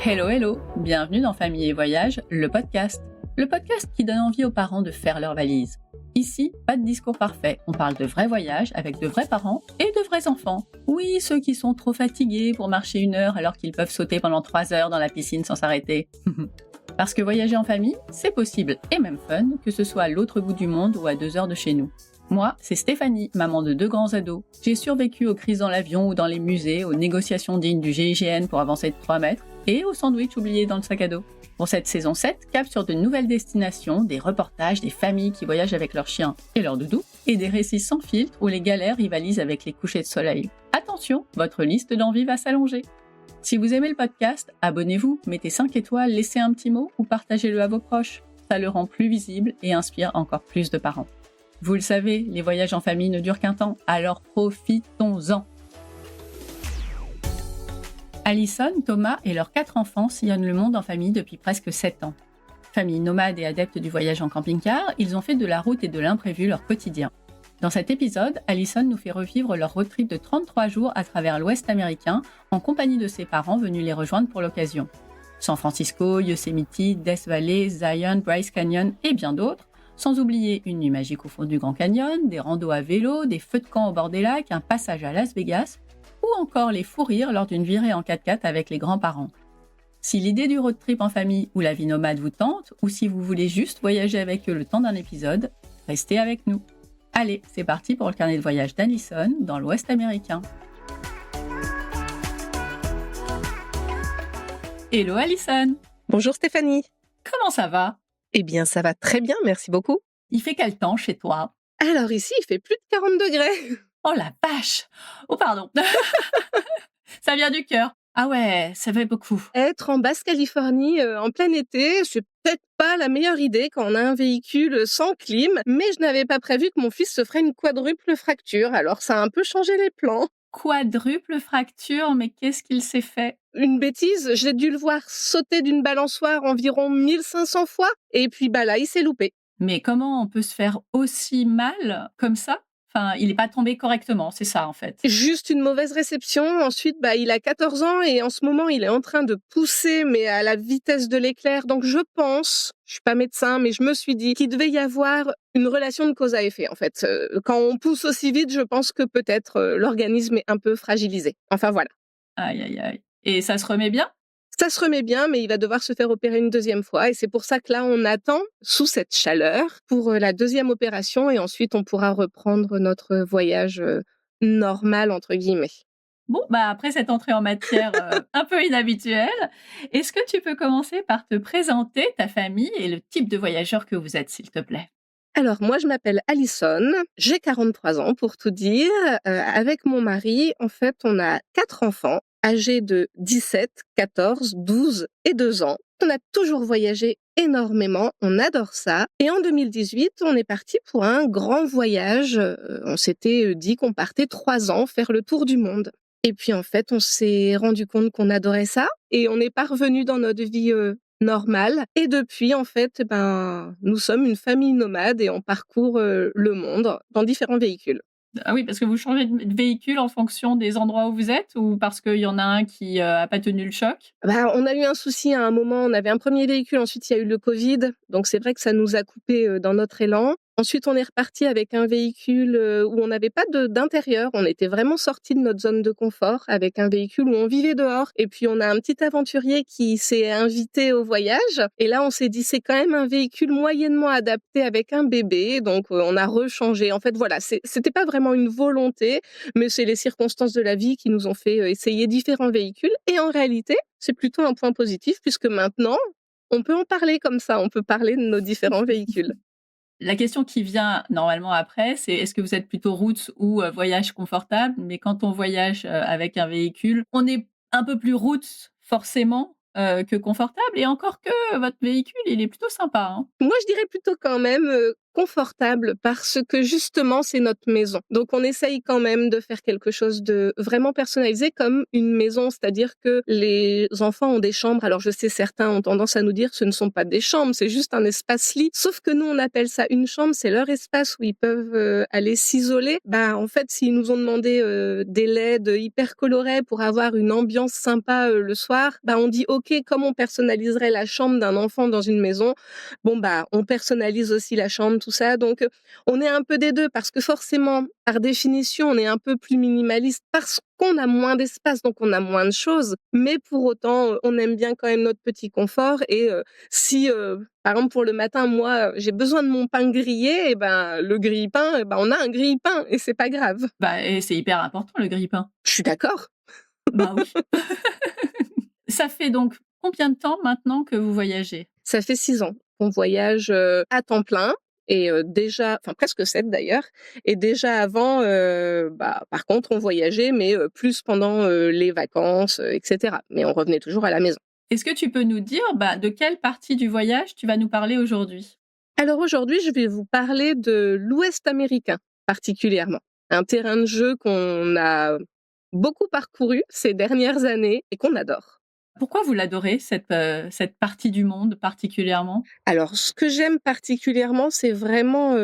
Hello, hello, bienvenue dans Famille et Voyage, le podcast. Le podcast qui donne envie aux parents de faire leurs valises. Ici, pas de discours parfait, on parle de vrais voyages avec de vrais parents et de vrais enfants. Oui, ceux qui sont trop fatigués pour marcher 1 heure alors qu'ils peuvent sauter pendant 3 heures dans la piscine sans s'arrêter. Parce que voyager en famille, c'est possible et même fun, que ce soit à l'autre bout du monde ou à 2 heures de chez nous. Moi, c'est Stéphanie, maman de 2 grands ados. J'ai survécu aux crises dans l'avion ou dans les musées, aux négociations dignes du GIGN pour avancer de 3 mètres et aux sandwichs oubliés dans le sac à dos. Pour cette saison 7, cap sur de nouvelles destinations, des reportages, des familles qui voyagent avec leurs chiens et leurs doudous, et des récits sans filtre où les galères rivalisent avec les couchers de soleil. Attention, votre liste d'envie va s'allonger. Si vous aimez le podcast, abonnez-vous, mettez 5 étoiles, laissez un petit mot ou partagez-le à vos proches. Ça le rend plus visible et inspire encore plus de parents. Vous le savez, les voyages en famille ne durent qu'un temps, alors profitons-en. Alison, Thomas et leurs 4 enfants sillonnent le monde en famille depuis presque 7 ans. Famille nomade et adepte du voyage en camping-car, ils ont fait de la route et de l'imprévu leur quotidien. Dans cet épisode, Alison nous fait revivre leur road trip de 33 jours à travers l'Ouest américain en compagnie de ses parents venus les rejoindre pour l'occasion. San Francisco, Yosemite, Death Valley, Zion, Bryce Canyon et bien d'autres, sans oublier une nuit magique au fond du Grand Canyon, des randos à vélo, des feux de camp au bord des lacs, un passage à Las Vegas, ou encore les fous rires lors d'une virée en 4x4 avec les grands-parents. Si l'idée du road trip en famille ou la vie nomade vous tente, ou si vous voulez juste voyager avec eux le temps d'un épisode, restez avec nous. Allez, c'est parti pour le carnet de voyage d'Alison dans l'Ouest américain. Hello Alison! Bonjour Stéphanie. Comment ça va? Eh bien, ça va très bien, merci beaucoup. Il fait quel temps chez toi? Alors ici, il fait plus de 40 degrés. Oh la vache! Oh pardon! Ça vient du cœur. Ah ouais, ça fait beaucoup. Être en Basse-Californie en plein été, c'est peut-être pas la meilleure idée quand on a un véhicule sans clim, mais je n'avais pas prévu que mon fils se ferait une quadruple fracture, alors ça a un peu changé les plans. Quadruple fracture, mais qu'est-ce qu'il s'est fait? Une bêtise, j'ai dû le voir sauter d'une balançoire environ 1500 fois, et puis là, il s'est loupé. Mais comment on peut se faire aussi mal comme ça? Enfin, il n'est pas tombé correctement, c'est ça en fait. Juste une mauvaise réception. Ensuite, il a 14 ans et en ce moment, il est en train de pousser, mais à la vitesse de l'éclair. Donc, je pense, je suis pas médecin, mais je me suis dit qu'il devait y avoir une relation de cause à effet, en fait. Quand on pousse aussi vite, je pense que peut-être l'organisme est un peu fragilisé. Enfin, voilà. Aïe, aïe, aïe. Et ça se remet bien? Ça se remet bien, mais il va devoir se faire opérer une 2e fois. Et c'est pour ça que là, on attend sous cette chaleur pour la 2e opération. Et ensuite, on pourra reprendre notre voyage normal, entre guillemets. Bon, après cette entrée en matière un peu inhabituelle, est-ce que tu peux commencer par te présenter ta famille et le type de voyageur que vous êtes, s'il te plaît? Alors moi, je m'appelle Alison, j'ai 43 ans pour tout dire. Avec mon mari, en fait, on a 4 enfants âgés de 17, 14, 12 et 2 ans. On a toujours voyagé énormément, on adore ça. Et en 2018, on est parti pour un grand voyage. On s'était dit qu'on partait 3 ans faire le tour du monde. Et puis en fait, on s'est rendu compte qu'on adorait ça et on est pas revenu dans notre vie normale. Et depuis, en fait, nous sommes une famille nomade et on parcourt le monde dans différents véhicules. Ah oui, parce que vous changez de véhicule en fonction des endroits où vous êtes ou parce qu'il y en a un qui a pas tenu le choc? On a eu un souci à un moment, on avait un premier véhicule, ensuite il y a eu le Covid, donc c'est vrai que ça nous a coupé dans notre élan. Ensuite, on est reparti avec un véhicule où on n'avait pas d'intérieur. On était vraiment sortis de notre zone de confort avec un véhicule où on vivait dehors. Et puis, on a un petit aventurier qui s'est invité au voyage. Et là, on s'est dit, c'est quand même un véhicule moyennement adapté avec un bébé. Donc, on a rechangé. En fait, voilà, c'était pas vraiment une volonté, mais c'est les circonstances de la vie qui nous ont fait essayer différents véhicules. Et en réalité, c'est plutôt un point positif puisque maintenant, on peut en parler comme ça. On peut parler de nos différents véhicules. La question qui vient normalement après, c'est est-ce que vous êtes plutôt route ou voyage confortable? Mais quand on voyage avec un véhicule, on est un peu plus route forcément que confortable et encore que votre véhicule, il est plutôt sympa, hein? Moi, je dirais plutôt quand même confortable parce que justement c'est notre maison. Donc on essaye quand même de faire quelque chose de vraiment personnalisé comme une maison, c'est-à-dire que les enfants ont des chambres. Alors je sais certains ont tendance à nous dire que ce ne sont pas des chambres, c'est juste un espace lit. Sauf que nous on appelle ça une chambre, c'est leur espace où ils peuvent aller s'isoler. En fait s'ils nous ont demandé des LED hyper colorés pour avoir une ambiance sympa le soir, on dit ok, comme on personnaliserait la chambre d'un enfant dans une maison, on personnalise aussi la chambre, tout ça. Donc, on est un peu des deux parce que forcément, par définition, on est un peu plus minimaliste parce qu'on a moins d'espace, donc on a moins de choses. Mais pour autant, on aime bien quand même notre petit confort. Et si, par exemple, pour le matin, moi, j'ai besoin de mon pain grillé, et le grille-pain, on a un grille-pain et c'est pas grave. Et c'est hyper important, le grille-pain. Je suis d'accord. Bah oui. Ça fait donc combien de temps maintenant que vous voyagez? Ça fait 6 ans qu'on voyage à temps plein. Et déjà, enfin presque 7 d'ailleurs. Et déjà avant, par contre, on voyageait, mais plus pendant les vacances, etc. Mais on revenait toujours à la maison. Est-ce que tu peux nous dire de quelle partie du voyage tu vas nous parler aujourd'hui? Alors aujourd'hui, je vais vous parler de l'Ouest américain, particulièrement. Un terrain de jeu qu'on a beaucoup parcouru ces dernières années et qu'on adore. Pourquoi vous l'adorez, cette partie du monde particulièrement? Alors, ce que j'aime particulièrement, c'est vraiment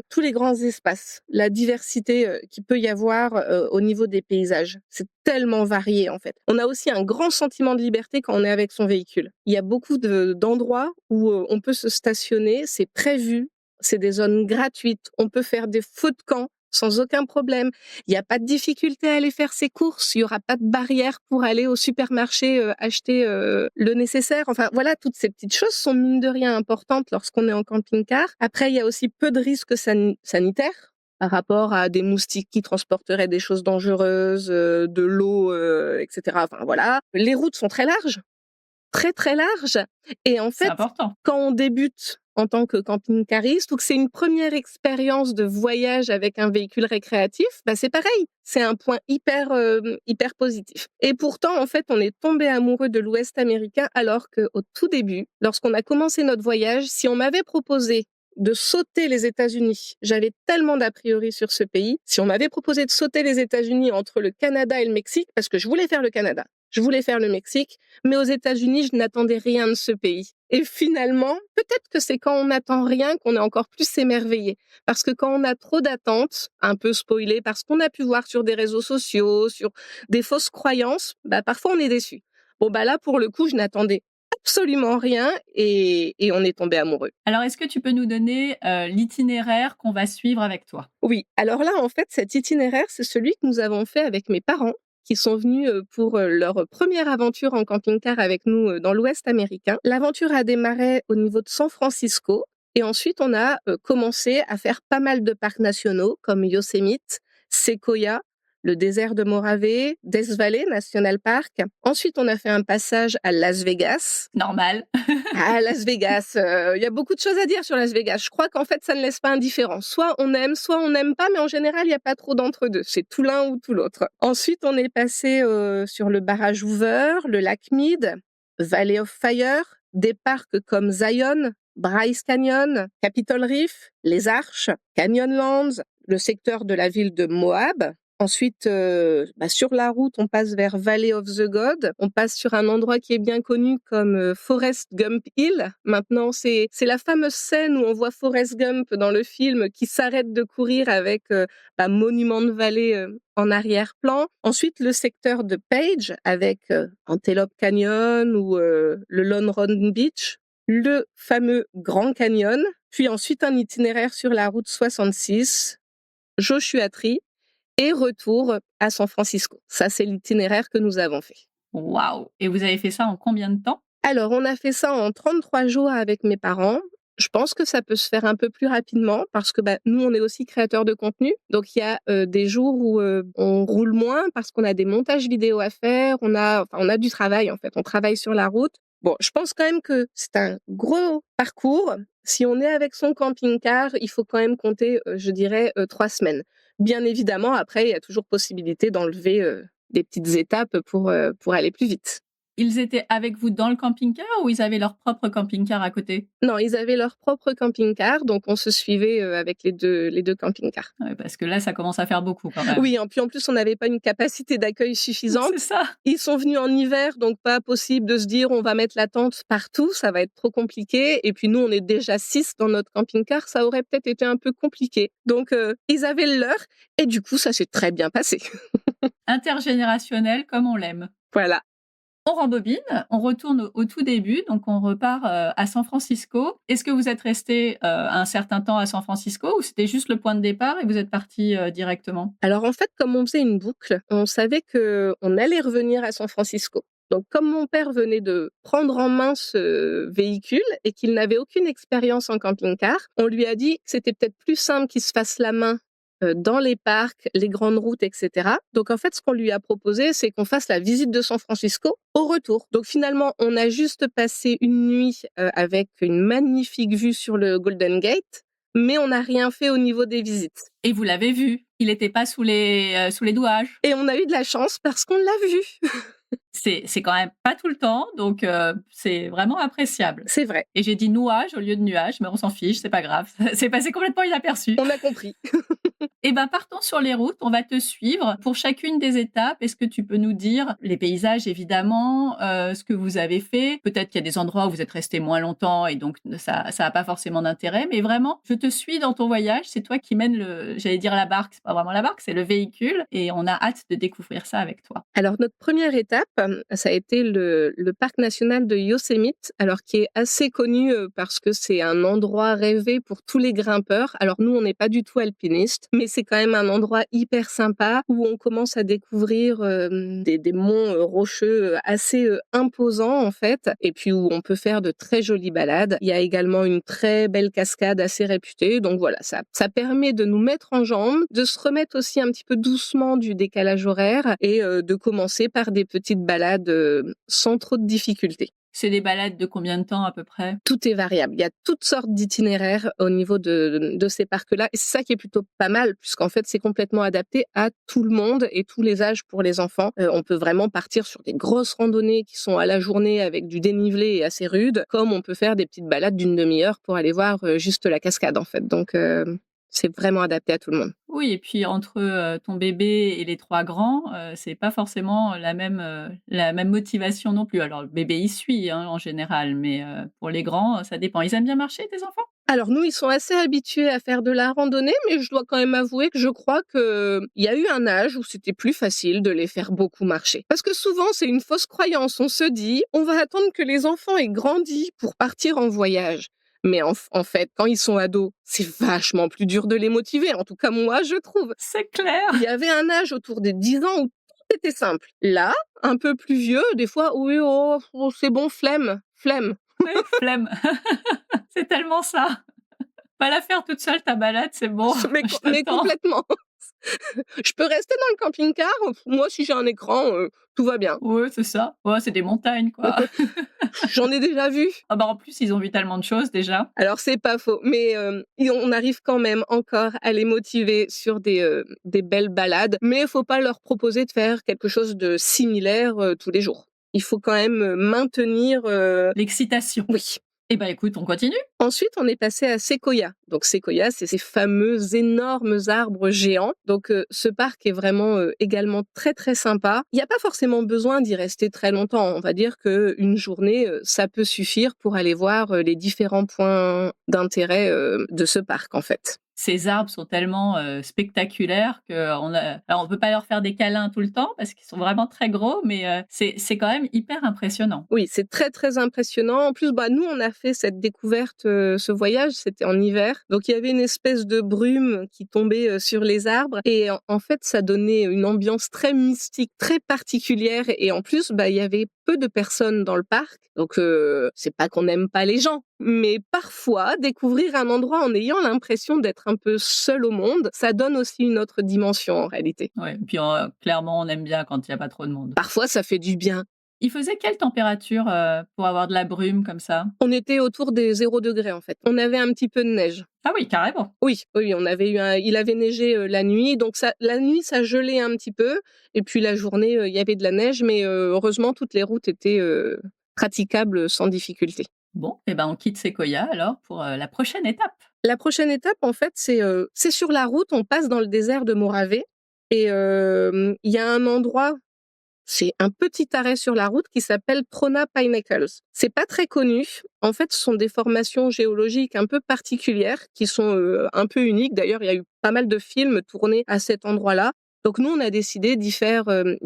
tous les grands espaces, la diversité qu'il peut y avoir au niveau des paysages. C'est tellement varié en fait. On a aussi un grand sentiment de liberté quand on est avec son véhicule. Il y a beaucoup d'endroits où on peut se stationner, c'est prévu, c'est des zones gratuites, on peut faire des feux de camp sans aucun problème. Il n'y a pas de difficulté à aller faire ses courses. Il n'y aura pas de barrière pour aller au supermarché acheter le nécessaire. Enfin, voilà, toutes ces petites choses sont mine de rien importantes lorsqu'on est en camping-car. Après, il y a aussi peu de risques sanitaires par rapport à des moustiques qui transporteraient des choses dangereuses, de l'eau, etc. Enfin, voilà. Les routes sont très larges, très, très larges. Et en C'est fait, important. quand on débute en tant que camping-cariste ou que c'est une première expérience de voyage avec un véhicule récréatif, c'est pareil. C'est un point hyper positif. Et pourtant, en fait, on est tombé amoureux de l'Ouest américain alors qu'au tout début, lorsqu'on a commencé notre voyage, si on m'avait proposé de sauter les États-Unis, j'avais tellement d'a priori sur ce pays, si on m'avait proposé de sauter les États-Unis entre le Canada et le Mexique, parce que je voulais faire le Canada, je voulais faire le Mexique, mais aux États-Unis, je n'attendais rien de ce pays. Et finalement, peut-être que c'est quand on n'attend rien qu'on est encore plus émerveillé. Parce que quand on a trop d'attentes, un peu spoilées par ce qu'on a pu voir sur des réseaux sociaux, sur des fausses croyances, parfois on est déçu. Là, pour le coup, je n'attendais absolument rien et on est tombé amoureux. Alors, est-ce que tu peux nous donner l'itinéraire qu'on va suivre avec toi? Oui, alors là, en fait, cet itinéraire, c'est celui que nous avons fait avec mes parents qui sont venus pour leur première aventure en camping-car avec nous dans l'Ouest américain. L'aventure a démarré au niveau de San Francisco et ensuite on a commencé à faire pas mal de parcs nationaux comme Yosemite, Sequoia, le désert de Mojave, Death Valley National Park. Ensuite, on a fait un passage à Las Vegas. Normal. Ah, Las Vegas, il y a beaucoup de choses à dire sur Las Vegas. Je crois qu'en fait, ça ne laisse pas indifférent. Soit on aime, soit on n'aime pas, mais en général, il n'y a pas trop d'entre-deux. C'est tout l'un ou tout l'autre. Ensuite, on est passé sur le barrage Hoover, le lac Mead, Valley of Fire, des parcs comme Zion, Bryce Canyon, Capitol Reef, les Arches, Canyonlands, le secteur de la ville de Moab. Ensuite, sur la route, on passe vers Valley of the God. On passe sur un endroit qui est bien connu comme Forrest Gump Hill. Maintenant, c'est la fameuse scène où on voit Forrest Gump dans le film qui s'arrête de courir avec Monument Valley en arrière-plan. Ensuite, le secteur de Page avec Antelope Canyon ou le Lone Round Beach. Le fameux Grand Canyon. Puis ensuite, un itinéraire sur la route 66, Joshua Tree, et retour à San Francisco. Ça, c'est l'itinéraire que nous avons fait. Waouh! Et vous avez fait ça en combien de temps? Alors, on a fait ça en 33 jours avec mes parents. Je pense que ça peut se faire un peu plus rapidement parce que nous, on est aussi créateurs de contenu. Donc, il y a des jours où on roule moins parce qu'on a des montages vidéo à faire. On a du travail, en fait. On travaille sur la route. Bon, je pense quand même que c'est un gros parcours. Si on est avec son camping-car, il faut quand même compter, 3 semaines. Bien évidemment, après, il y a toujours possibilité d'enlever des petites étapes pour aller plus vite. Ils étaient avec vous dans le camping-car ou ils avaient leur propre camping-car à côté? Non, ils avaient leur propre camping-car, donc on se suivait, avec les deux camping-cars. Ouais, parce que là, ça commence à faire beaucoup quand même. Oui, puis en plus, on n'avait pas une capacité d'accueil suffisante. C'est ça. Ils sont venus en hiver, donc pas possible de se dire: «On va mettre la tente partout, ça va être trop compliqué» et puis nous, on est déjà 6 dans notre camping-car, ça aurait peut-être été un peu compliqué. Donc ils avaient le leur et du coup, ça s'est très bien passé. Intergénérationnel comme on l'aime. Voilà. On rembobine, on retourne au tout début, donc on repart, à San Francisco. Est-ce que vous êtes restés, un certain temps à San Francisco ou c'était juste le point de départ et vous êtes partis, directement? Alors en fait, comme on faisait une boucle, on savait qu'on allait revenir à San Francisco. Donc comme mon père venait de prendre en main ce véhicule et qu'il n'avait aucune expérience en camping-car, on lui a dit que c'était peut-être plus simple qu'il se fasse la main dans les parcs, les grandes routes, etc. Donc en fait, ce qu'on lui a proposé, c'est qu'on fasse la visite de San Francisco au retour. Donc finalement, on a juste passé une nuit avec une magnifique vue sur le Golden Gate, mais on n'a rien fait au niveau des visites. Et vous l'avez vu? Il était pas sous les douages? Et on a eu de la chance parce qu'on l'a vu. C'est quand même pas tout le temps, donc c'est vraiment appréciable. C'est vrai, Et j'ai dit nouage au lieu de nuage, mais on s'en fiche, c'est pas grave. C'est passé complètement inaperçu. on a compris. Eh ben, partons sur les routes, on va te suivre pour chacune des étapes. Est-ce que tu peux nous dire les paysages, évidemment, ce que vous avez fait? Peut-être qu'il y a des endroits où vous êtes restés moins longtemps et donc ça a pas forcément d'intérêt, mais vraiment, je te suis dans ton voyage. C'est toi qui mènes j'allais dire la barque, c'est pas vraiment la barque, c'est le véhicule et on a hâte de découvrir ça avec toi. Alors notre première étape, ça a été le parc national de Yosemite, alors qui est assez connu parce que c'est un endroit rêvé pour tous les grimpeurs. Alors nous, on n'est pas du tout alpinistes, mais c'est quand même un endroit hyper sympa où on commence à découvrir des monts rocheux assez imposants en fait, et puis où on peut faire de très jolies balades. Il y a également une très belle cascade assez réputée, donc voilà, ça permet de nous mettre en jambes, de se remettre aussi un petit peu doucement du décalage horaire et de commencer par des petites balades sans trop de difficultés. C'est des balades de combien de temps à peu près? Tout est variable. Il y a toutes sortes d'itinéraires au niveau de ces parcs-là. Et c'est ça qui est plutôt pas mal, puisqu'en fait, c'est complètement adapté à tout le monde et tous les âges pour les enfants. On peut vraiment partir sur des grosses randonnées qui sont à la journée avec du dénivelé et assez rude, comme on peut faire des petites balades d'une demi-heure pour aller voir juste la cascade, en fait. Donc, c'est vraiment adapté à tout le monde. Oui et puis entre, ton bébé et les 3 grands, c'est pas forcément la même motivation non plus. Alors le bébé, il suit, hein, en général, mais pour les grands, ça dépend. Ils aiment bien marcher tes enfants? Alors nous, ils sont assez habitués à faire de la randonnée, mais je dois quand même avouer que je crois qu'il y a eu un âge où c'était plus facile de les faire beaucoup marcher. Parce que souvent, c'est une fausse croyance. On se dit, on va attendre que les enfants aient grandi pour partir en voyage. Mais en fait, quand ils sont ados, c'est vachement plus dur de les motiver. En tout cas, moi, je trouve. C'est clair! Il y avait un âge autour des 10 ans où tout était simple. Là, un peu plus vieux, des fois, oui, oh, c'est bon, flemme, flemme. Oui, flemme. C'est tellement ça. Va la faire toute seule ta balade, c'est bon, Mais, je mais t'attends. complètement. Je peux rester dans le camping-car. Moi, si j'ai un écran, tout va bien. Ouais, c'est ça. Ouais, c'est des montagnes, quoi. J'en ai déjà vu. Ah bah, en plus, ils ont vu tellement de choses déjà. Alors, c'est pas faux. Mais on arrive quand même encore à les motiver sur des belles balades. Mais il faut pas leur proposer de faire quelque chose de similaire tous les jours. Il faut quand même maintenir... L'excitation. Oui. Eh ben, écoute, on continue? Ensuite, on est passé à Sequoia. Donc Sequoia, c'est ces fameux énormes arbres géants. Donc ce parc est vraiment également très très sympa. Il n'y a pas forcément besoin d'y rester très longtemps. On va dire qu'une journée, ça peut suffire pour aller voir les différents points d'intérêt de ce parc en fait. Ces arbres sont tellement, spectaculaires on peut pas leur faire des câlins tout le temps parce qu'ils sont vraiment très gros, mais c'est quand même hyper impressionnant. Oui, c'est très, très impressionnant. En plus, nous, on a fait cette découverte, ce voyage, c'était en hiver. Donc, il y avait une espèce de brume qui tombait sur les arbres. Et en fait, ça donnait une ambiance très mystique, très particulière. Et en plus, il y avait peu de personnes dans le parc. Donc, c'est pas qu'on n'aime pas les gens. Mais parfois, découvrir un endroit en ayant l'impression d'être un peu seul au monde, ça donne aussi une autre dimension en réalité. Ouais, puis, clairement, on aime bien quand il y a pas trop de monde. Parfois, ça fait du bien. Il faisait quelle température pour avoir de la brume comme ça? On était autour des 0 degrés en fait. On avait un petit peu de neige. Ah oui, carrément. Oui, oui, on avait il avait neigé, la nuit, donc la nuit, ça gelait un petit peu et puis la journée, il y avait de la neige, mais heureusement, toutes les routes étaient, praticables sans difficulté. Bon, et ben on quitte Sequoia alors pour la prochaine étape. La prochaine étape, en fait, c'est sur la route, on passe dans le désert de Morave et il y a un endroit, c'est un petit arrêt sur la route qui s'appelle Trona Pinnacles. C'est pas très connu. En fait, ce sont des formations géologiques un peu particulières qui sont un peu uniques. D'ailleurs, il y a eu pas mal de films tournés à cet endroit-là. Donc nous, on a décidé d'y faire un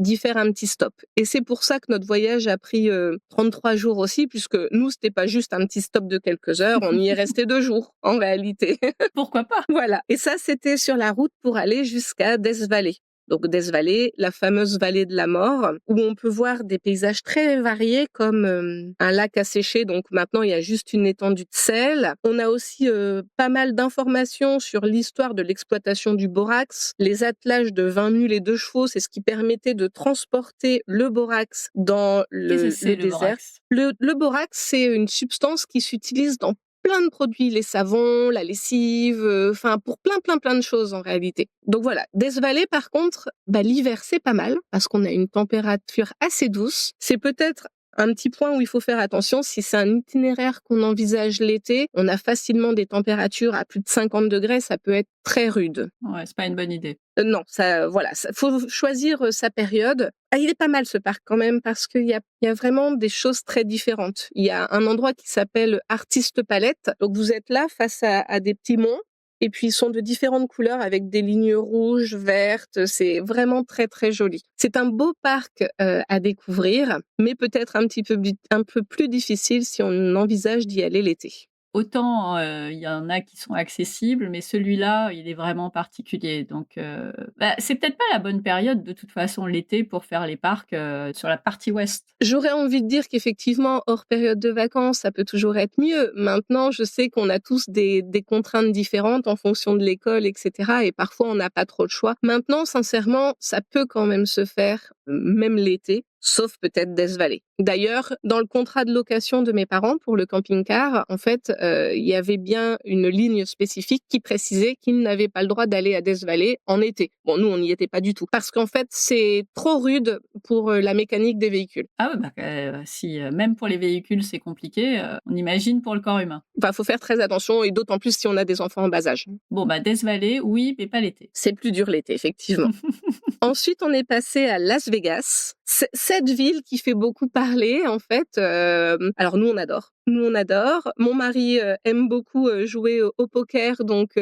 petit stop. Et c'est pour ça que notre voyage a pris 33 jours aussi, puisque nous, c'était pas juste un petit stop de quelques heures, on y est resté 2 jours en réalité. Pourquoi pas? Voilà. Et ça, c'était sur la route pour aller jusqu'à Death Valley. Donc Death Valley, la fameuse vallée de la mort, où on peut voir des paysages très variés comme un lac asséché, donc maintenant il y a juste une étendue de sel. On a aussi pas mal d'informations sur l'histoire de l'exploitation du borax. Les attelages de 20 mules et 2 chevaux, c'est ce qui permettait de transporter le borax dans Qu'est-ce que le c'est le désert. borax? Le borax, c'est une substance qui s'utilise dans plein de produits, les savons, la lessive, enfin pour plein de choses en réalité. Donc voilà, Death Valley par contre, l'hiver c'est pas mal parce qu'on a une température assez douce. C'est peut-être un petit point où il faut faire attention, si c'est un itinéraire qu'on envisage l'été, on a facilement des températures à plus de 50 degrés, ça peut être très rude. Ouais, c'est pas une bonne idée. Non, ça, voilà, faut choisir sa période. Ah, il est pas mal ce parc quand même parce qu'il y a vraiment des choses très différentes. Il y a un endroit qui s'appelle Artiste Palette. Donc vous êtes là face à des petits monts et puis ils sont de différentes couleurs avec des lignes rouges, vertes. C'est vraiment très très joli. C'est un beau parc à découvrir, mais peut-être un peu plus difficile si on envisage d'y aller l'été. Autant, il y en a qui sont accessibles, mais celui-là, il est vraiment particulier. Donc, c'est peut-être pas la bonne période de toute façon l'été pour faire les parcs, sur la partie ouest. J'aurais envie de dire qu'effectivement, hors période de vacances, ça peut toujours être mieux. Maintenant, je sais qu'on a tous des contraintes différentes en fonction de l'école, etc. Et parfois, on n'a pas trop le choix. Maintenant, sincèrement, ça peut quand même se faire, même l'été, sauf peut-être Death Valley. D'ailleurs, dans le contrat de location de mes parents pour le camping-car, en fait, il y avait bien une ligne spécifique qui précisait qu'ils n'avaient pas le droit d'aller à Death Valley en été. Bon, nous, on n'y était pas du tout. Parce qu'en fait, c'est trop rude pour la mécanique des véhicules. Ah ouais, si, même pour les véhicules, c'est compliqué, on imagine pour le corps humain. Enfin, faut faire très attention et d'autant plus si on a des enfants en bas âge. Bon, Death Valley, oui, mais pas l'été. C'est plus dur l'été, effectivement. Ensuite, on est passé à Las Vegas. Cette ville qui fait beaucoup parler, en fait. Alors nous, on adore. Nous, on adore. Mon mari aime beaucoup jouer au poker, donc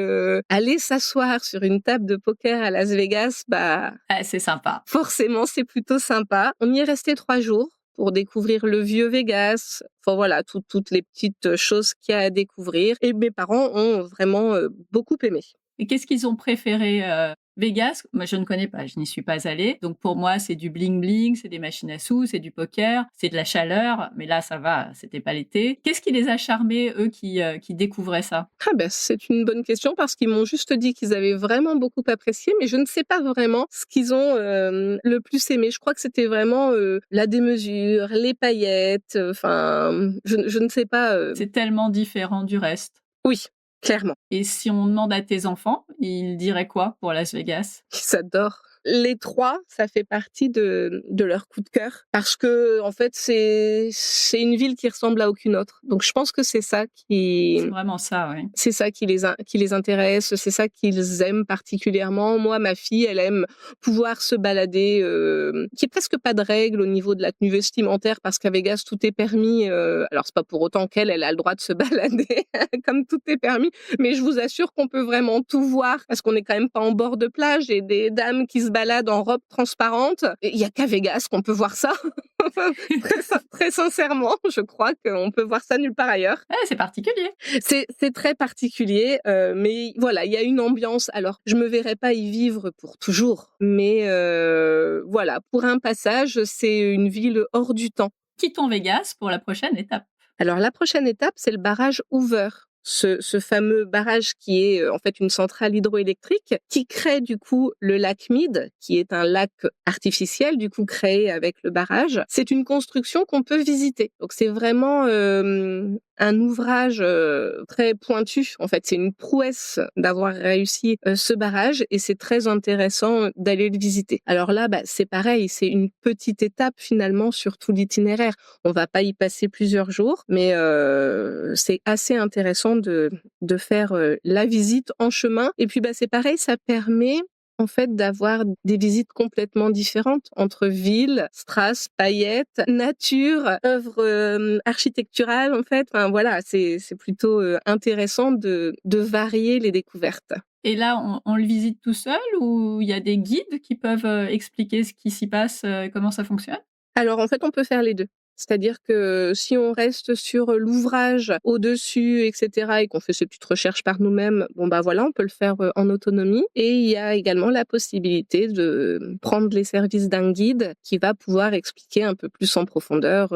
aller s'asseoir sur une table de poker à Las Vegas, Ah, c'est sympa. forcément, c'est plutôt sympa. On y est resté 3 jours pour découvrir le vieux Vegas. Enfin voilà, toutes les petites choses qu'il y a à découvrir. Et mes parents ont vraiment beaucoup aimé. Et qu'est-ce qu'ils ont préféré, Vegas? Moi, je ne connais pas, je n'y suis pas allée. Donc pour moi, c'est du bling-bling, c'est des machines à sous, c'est du poker, c'est de la chaleur, mais là, ça va, c'était pas l'été. Qu'est-ce qui les a charmés, eux, qui découvraient ça? Ah c'est une bonne question parce qu'ils m'ont juste dit qu'ils avaient vraiment beaucoup apprécié, mais je ne sais pas vraiment ce qu'ils ont le plus aimé. Je crois que c'était vraiment la démesure, les paillettes, enfin, je ne sais pas. C'est tellement différent du reste. Oui, clairement. Et si on demande à tes enfants, ils diraient quoi pour Las Vegas? Ils adorent. Les 3, ça fait partie de leur coup de cœur parce que en fait, c'est une ville qui ressemble à aucune autre. Donc je pense que c'est ça C'est vraiment ça, ouais. c'est ça qui les intéresse, c'est ça qu'ils aiment particulièrement. Moi, ma fille, elle aime pouvoir se balader, qu'il y ait presque pas de règles au niveau de la tenue vestimentaire parce qu'à Vegas, tout est permis. Alors, c'est pas pour autant qu'elle a le droit de se balader comme tout est permis, mais je vous assure qu'on peut vraiment tout voir parce qu'on est quand même pas en bord de plage et des dames qui se baladent en robe transparente. Il y a qu'à Vegas qu'on peut voir ça. Très sincèrement, je crois qu'on peut voir ça nulle part ailleurs. Ouais, c'est particulier. C'est très particulier, mais voilà, il y a une ambiance. Alors, je me verrais pas y vivre pour toujours, mais voilà, pour un passage, c'est une ville hors du temps. Quittons Vegas pour la prochaine étape. Alors, la prochaine étape, c'est le barrage Hoover. ce fameux barrage qui est en fait une centrale hydroélectrique qui crée du coup le lac Mead, qui est un lac artificiel du coup créé avec le barrage. C'est une construction qu'on peut visiter. Donc c'est vraiment un ouvrage très pointu. En fait, c'est une prouesse d'avoir réussi ce barrage et c'est très intéressant d'aller le visiter. Alors là, c'est pareil, c'est une petite étape finalement sur tout l'itinéraire. On va pas y passer plusieurs jours, mais c'est assez intéressant de faire la visite en chemin. Et puis c'est pareil, ça permet en fait d'avoir des visites complètement différentes entre villes, strass, paillettes, nature, œuvres architecturales en fait. Enfin voilà, c'est plutôt intéressant de varier les découvertes. Et là, on le visite tout seul ou il y a des guides qui peuvent expliquer ce qui s'y passe et comment ça fonctionne? Alors en fait, on peut faire les 2. C'est-à-dire que si on reste sur l'ouvrage au-dessus, et cetera, et qu'on fait ces petites recherches par nous-mêmes, voilà, on peut le faire en autonomie. Et il y a également la possibilité de prendre les services d'un guide qui va pouvoir expliquer un peu plus en profondeur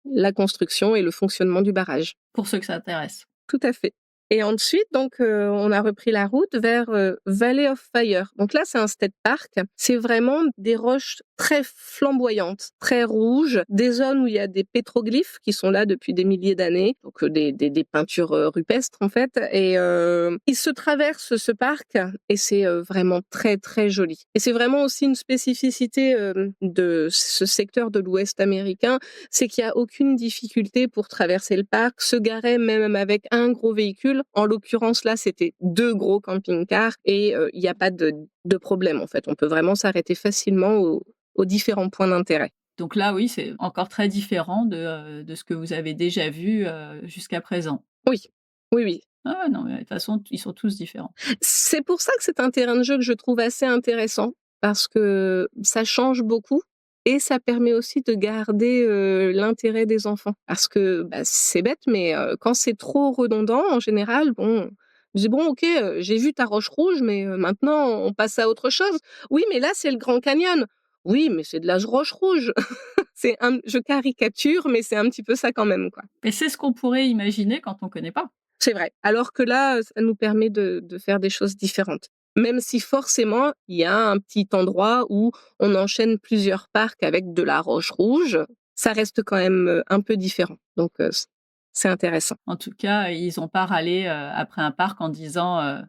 la construction et le fonctionnement du barrage. Pour ceux que ça intéresse. Tout à fait. Et ensuite, donc, on a repris la route vers Valley of Fire. Donc là, c'est un state park. C'est vraiment des roches très flamboyantes, très rouges, des zones où il y a des pétroglyphes qui sont là depuis des milliers d'années, donc des peintures rupestres en fait. Et il se traverse ce parc et c'est vraiment très très joli. Et c'est vraiment aussi une spécificité de ce secteur de l'Ouest américain, c'est qu'il y a aucune difficulté pour traverser le parc, se garer même avec un gros véhicule. En l'occurrence, là, c'était 2 gros camping-cars et il n'y a pas de problème, en fait. On peut vraiment s'arrêter facilement aux différents points d'intérêt. Donc là, oui, c'est encore très différent de ce que vous avez déjà vu jusqu'à présent. Oui, oui, oui. Ah ouais, non, mais de toute façon, ils sont tous différents. C'est pour ça que c'est un terrain de jeu que je trouve assez intéressant, parce que ça change beaucoup et ça permet aussi de garder l'intérêt des enfants. Parce que c'est bête, mais quand c'est trop redondant, en général, je dis bon, ok, j'ai vu ta roche rouge, mais maintenant on passe à autre chose. Oui, mais là c'est le Grand Canyon. Oui, mais c'est de la roche rouge. Je caricature, mais c'est un petit peu ça quand même, quoi. Et c'est ce qu'on pourrait imaginer quand on connaît pas. C'est vrai. Alors que là, ça nous permet de faire des choses différentes. Même si forcément, il y a un petit endroit où on enchaîne plusieurs parcs avec de la roche rouge, ça reste quand même un peu différent. Donc, c'est intéressant. En tout cas, ils ont pas râlé après un parc en disant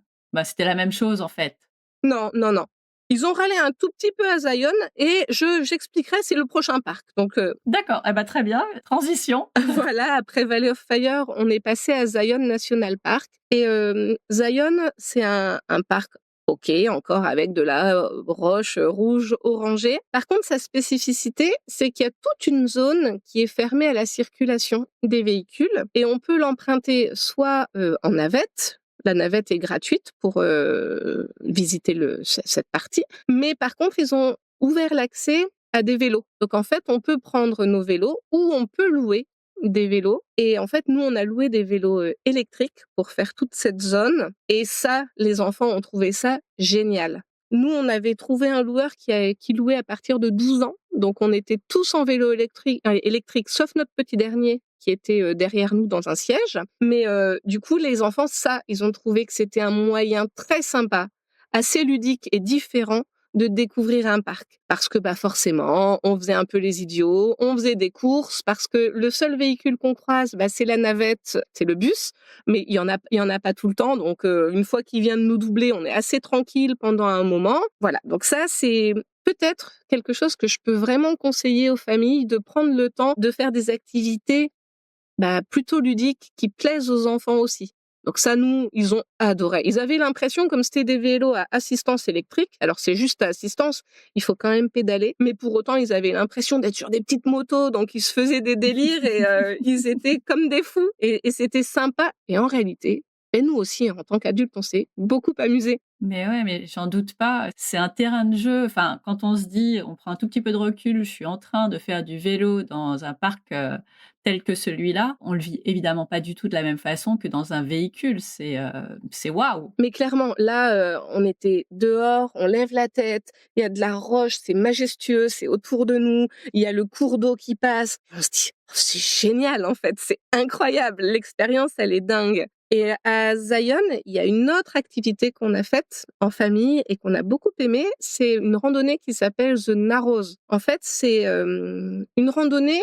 c'était la même chose en fait. Non, non, non. Ils ont râlé un tout petit peu à Zion et j'expliquerai, c'est le prochain parc. Donc, D'accord, très bien, transition. voilà, après Valley of Fire, on est passé à Zion National Park. Et Zion, c'est un parc, ok, encore avec de la roche rouge orangée. Par contre, sa spécificité, c'est qu'il y a toute une zone qui est fermée à la circulation des véhicules et on peut l'emprunter soit en navette. La navette est gratuite pour visiter cette partie. Mais par contre, ils ont ouvert l'accès à des vélos. Donc en fait, on peut prendre nos vélos ou on peut louer des vélos. Et en fait, nous, on a loué des vélos électriques pour faire toute cette zone. Et ça, les enfants ont trouvé ça génial. Nous, on avait trouvé un loueur qui louait à partir de 12 ans. Donc, on était tous en vélo électrique, sauf notre petit dernier qui était derrière nous dans un siège. Mais du coup, les enfants, ils ont trouvé que c'était un moyen très sympa, assez ludique et différent de découvrir un parc. Parce que forcément, on faisait un peu les idiots, on faisait des courses, parce que le seul véhicule qu'on croise, c'est la navette, c'est le bus, mais il y en a pas tout le temps. Donc, une fois qu'il vient de nous doubler, on est assez tranquille pendant un moment. Voilà, donc ça, c'est peut-être quelque chose que je peux vraiment conseiller aux familles, de prendre le temps de faire des activités plutôt ludiques qui plaisent aux enfants aussi. Donc ça, ils ont adoré. Ils avaient l'impression comme c'était des vélos à assistance électrique. Alors c'est juste à assistance, il faut quand même pédaler. Mais pour autant, ils avaient l'impression d'être sur des petites motos. Donc ils se faisaient des délires et ils étaient comme des fous. Et c'était sympa. Et en réalité, nous aussi, en tant qu'adultes, on s'est beaucoup amusés. Mais ouais, mais j'en doute pas. C'est un terrain de jeu. Enfin, quand on se dit, on prend un tout petit peu de recul, je suis en train de faire du vélo dans un parc tel que celui-là, on le vit évidemment pas du tout de la même façon que dans un véhicule. C'est waouh! Mais clairement, là, on était dehors, on lève la tête, il y a de la roche, c'est majestueux, c'est autour de nous, il y a le cours d'eau qui passe. On se dit: «Oh, c'est génial, en fait, c'est incroyable, l'expérience, elle est dingue». Et à Zion, il y a une autre activité qu'on a faite en famille et qu'on a beaucoup aimée, c'est une randonnée qui s'appelle The Narrows. En fait, c'est une randonnée.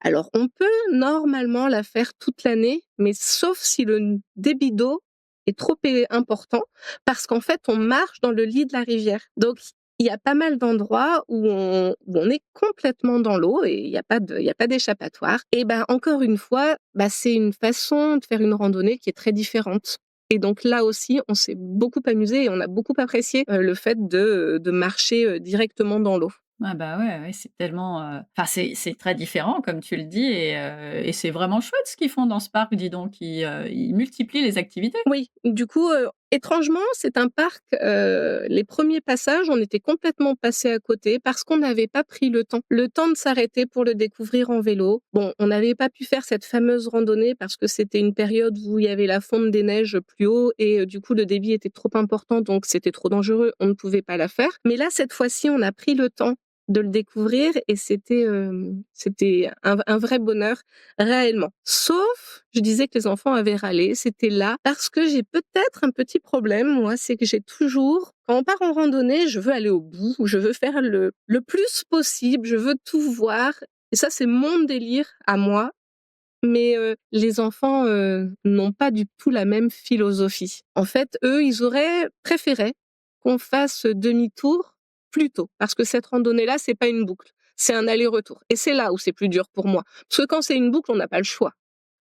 Alors, on peut normalement la faire toute l'année, mais sauf si le débit d'eau est trop important, parce qu'en fait, on marche dans le lit de la rivière. Donc, il y a pas mal d'endroits où on est complètement dans l'eau et il y a pas d'échappatoire. Et ben, encore une fois, c'est une façon de faire une randonnée qui est très différente. Et donc là aussi, on s'est beaucoup amusé et on a beaucoup apprécié le fait de marcher directement dans l'eau. Ah bah, ouais, ouais, c'est tellement, enfin, c'est très différent comme tu le dis et c'est vraiment chouette ce qu'ils font dans ce parc, dis donc. Ils multiplient les activités. Oui, du coup, étrangement, c'est un parc, les premiers passages, on était complètement passés à côté parce qu'on n'avait pas pris le temps de s'arrêter pour le découvrir en vélo. Bon, on n'avait pas pu faire cette fameuse randonnée parce que c'était une période où il y avait la fonte des neiges plus haut et du coup, le débit était trop important, donc c'était trop dangereux, on ne pouvait pas la faire. Mais là, cette fois-ci, on a pris le temps de le découvrir et c'était un vrai bonheur réellement. Sauf, je disais que les enfants avaient râlé, c'était là parce que j'ai peut-être un petit problème, moi, c'est que j'ai toujours, quand on part en randonnée, je veux aller au bout, je veux faire le plus possible, je veux tout voir. Et ça, c'est mon délire à moi. Mais les enfants n'ont pas du tout la même philosophie. En fait, eux, ils auraient préféré qu'on fasse demi-tour plus tôt, parce que cette randonnée-là, c'est pas une boucle, c'est un aller-retour. Et c'est là où c'est plus dur pour moi, parce que quand c'est une boucle, on n'a pas le choix.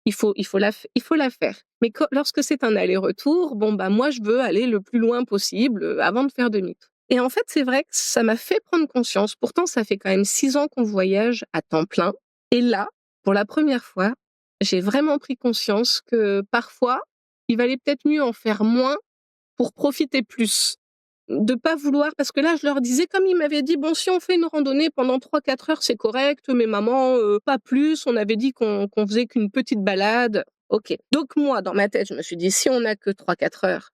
Il faut la faire. Mais lorsque c'est un aller-retour, bon moi je veux aller le plus loin possible avant de faire demi-tour. Et en fait, c'est vrai que ça m'a fait prendre conscience. Pourtant, ça fait quand même 6 ans qu'on voyage à temps plein. Et là, pour la première fois, j'ai vraiment pris conscience que parfois, il valait peut-être mieux en faire moins pour profiter plus. De pas vouloir, parce que là, je leur disais, comme ils m'avaient dit, bon, si on fait une randonnée pendant 3-4 heures, c'est correct, mais maman, pas plus. On avait dit qu'on faisait qu'une petite balade. Ok. Donc moi, dans ma tête, je me suis dit, si on n'a que 3-4 heures,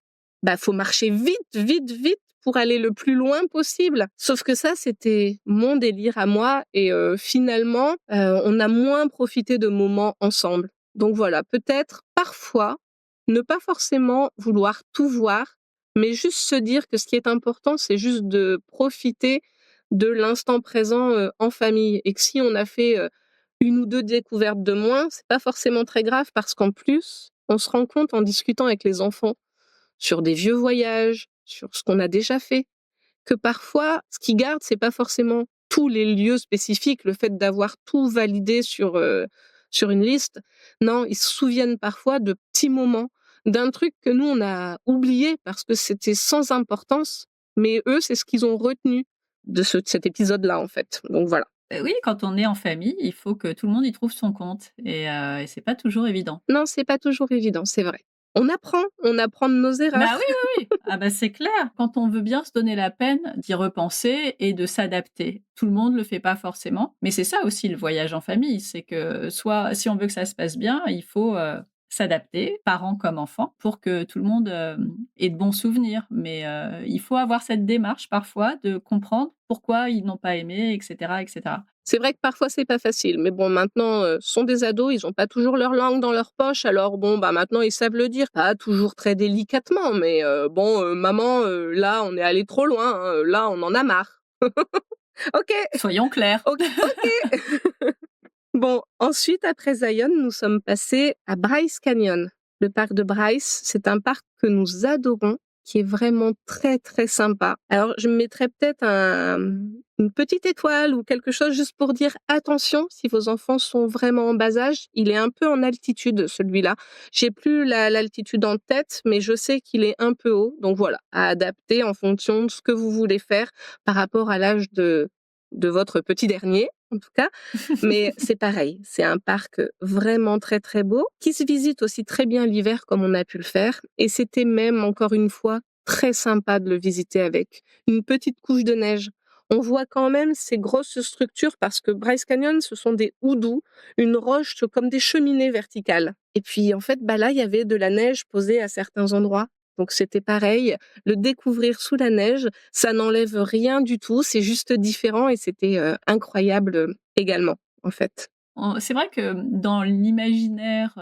faut marcher vite, vite, vite pour aller le plus loin possible. Sauf que ça, c'était mon délire à moi et finalement, on a moins profité de moments ensemble. Donc voilà, peut-être parfois, ne pas forcément vouloir tout voir, mais juste se dire que ce qui est important, c'est juste de profiter de l'instant présent en famille. Et que si on a fait une ou deux découvertes de moins, c'est pas forcément très grave parce qu'en plus, on se rend compte en discutant avec les enfants sur des vieux voyages, sur ce qu'on a déjà fait, que parfois, ce qu'ils gardent, c'est pas forcément tous les lieux spécifiques, le fait d'avoir tout validé sur une liste. Non, ils se souviennent parfois de petits moments, d'un truc que nous, on a oublié parce que c'était sans importance, mais eux, c'est ce qu'ils ont retenu de cet épisode-là, en fait. Donc voilà. Oui, quand on est en famille, il faut que tout le monde y trouve son compte et c'est pas toujours évident. Non, c'est pas toujours évident, c'est vrai. On apprend de nos Bah, erreurs. oui, oui, oui. Ah bah, c'est clair. Quand on veut bien se donner la peine d'y repenser et de s'adapter. Tout le monde le fait pas forcément, mais c'est ça aussi le voyage en famille, c'est que soit si on veut que ça se passe bien, il faut, s'adapter, parents comme enfants, pour que tout le monde, ait de bons souvenirs. Mais, il faut avoir cette démarche parfois de comprendre pourquoi ils n'ont pas aimé et cetera et cetera. C'est vrai que parfois c'est pas facile, mais bon maintenant, ce sont des ados, ils ont pas toujours leur langue dans leur poche, alors bon, maintenant ils savent le dire, pas toujours très délicatement, mais bon, maman, là on est allé trop loin, hein, là on en a marre. OK, Soyons clairs. OK, OK. Bon, ensuite après Zion, nous sommes passés à Bryce Canyon. Le parc de Bryce, c'est un parc que nous adorons, qui est vraiment très très sympa. Alors je mettrais peut-être une petite étoile ou quelque chose juste pour dire attention si vos enfants sont vraiment en bas âge. Il est un peu en altitude celui-là. J'ai plus l'altitude en tête, mais je sais qu'il est un peu haut. Donc voilà, à adapter en fonction de ce que vous voulez faire par rapport à l'âge de votre petit dernier, en tout cas. Mais c'est pareil, c'est un parc vraiment très très beau, qui se visite aussi très bien l'hiver comme on a pu le faire. Et c'était même, encore une fois, très sympa de le visiter avec une petite couche de neige. On voit quand même ces grosses structures parce que Bryce Canyon, ce sont des houdoux, une roche comme des cheminées verticales. Et puis en fait, là, il y avait de la neige posée à certains endroits. Donc c'était pareil, le découvrir sous la neige, ça n'enlève rien du tout, c'est juste différent et c'était incroyable également, en fait. C'est vrai que dans l'imaginaire,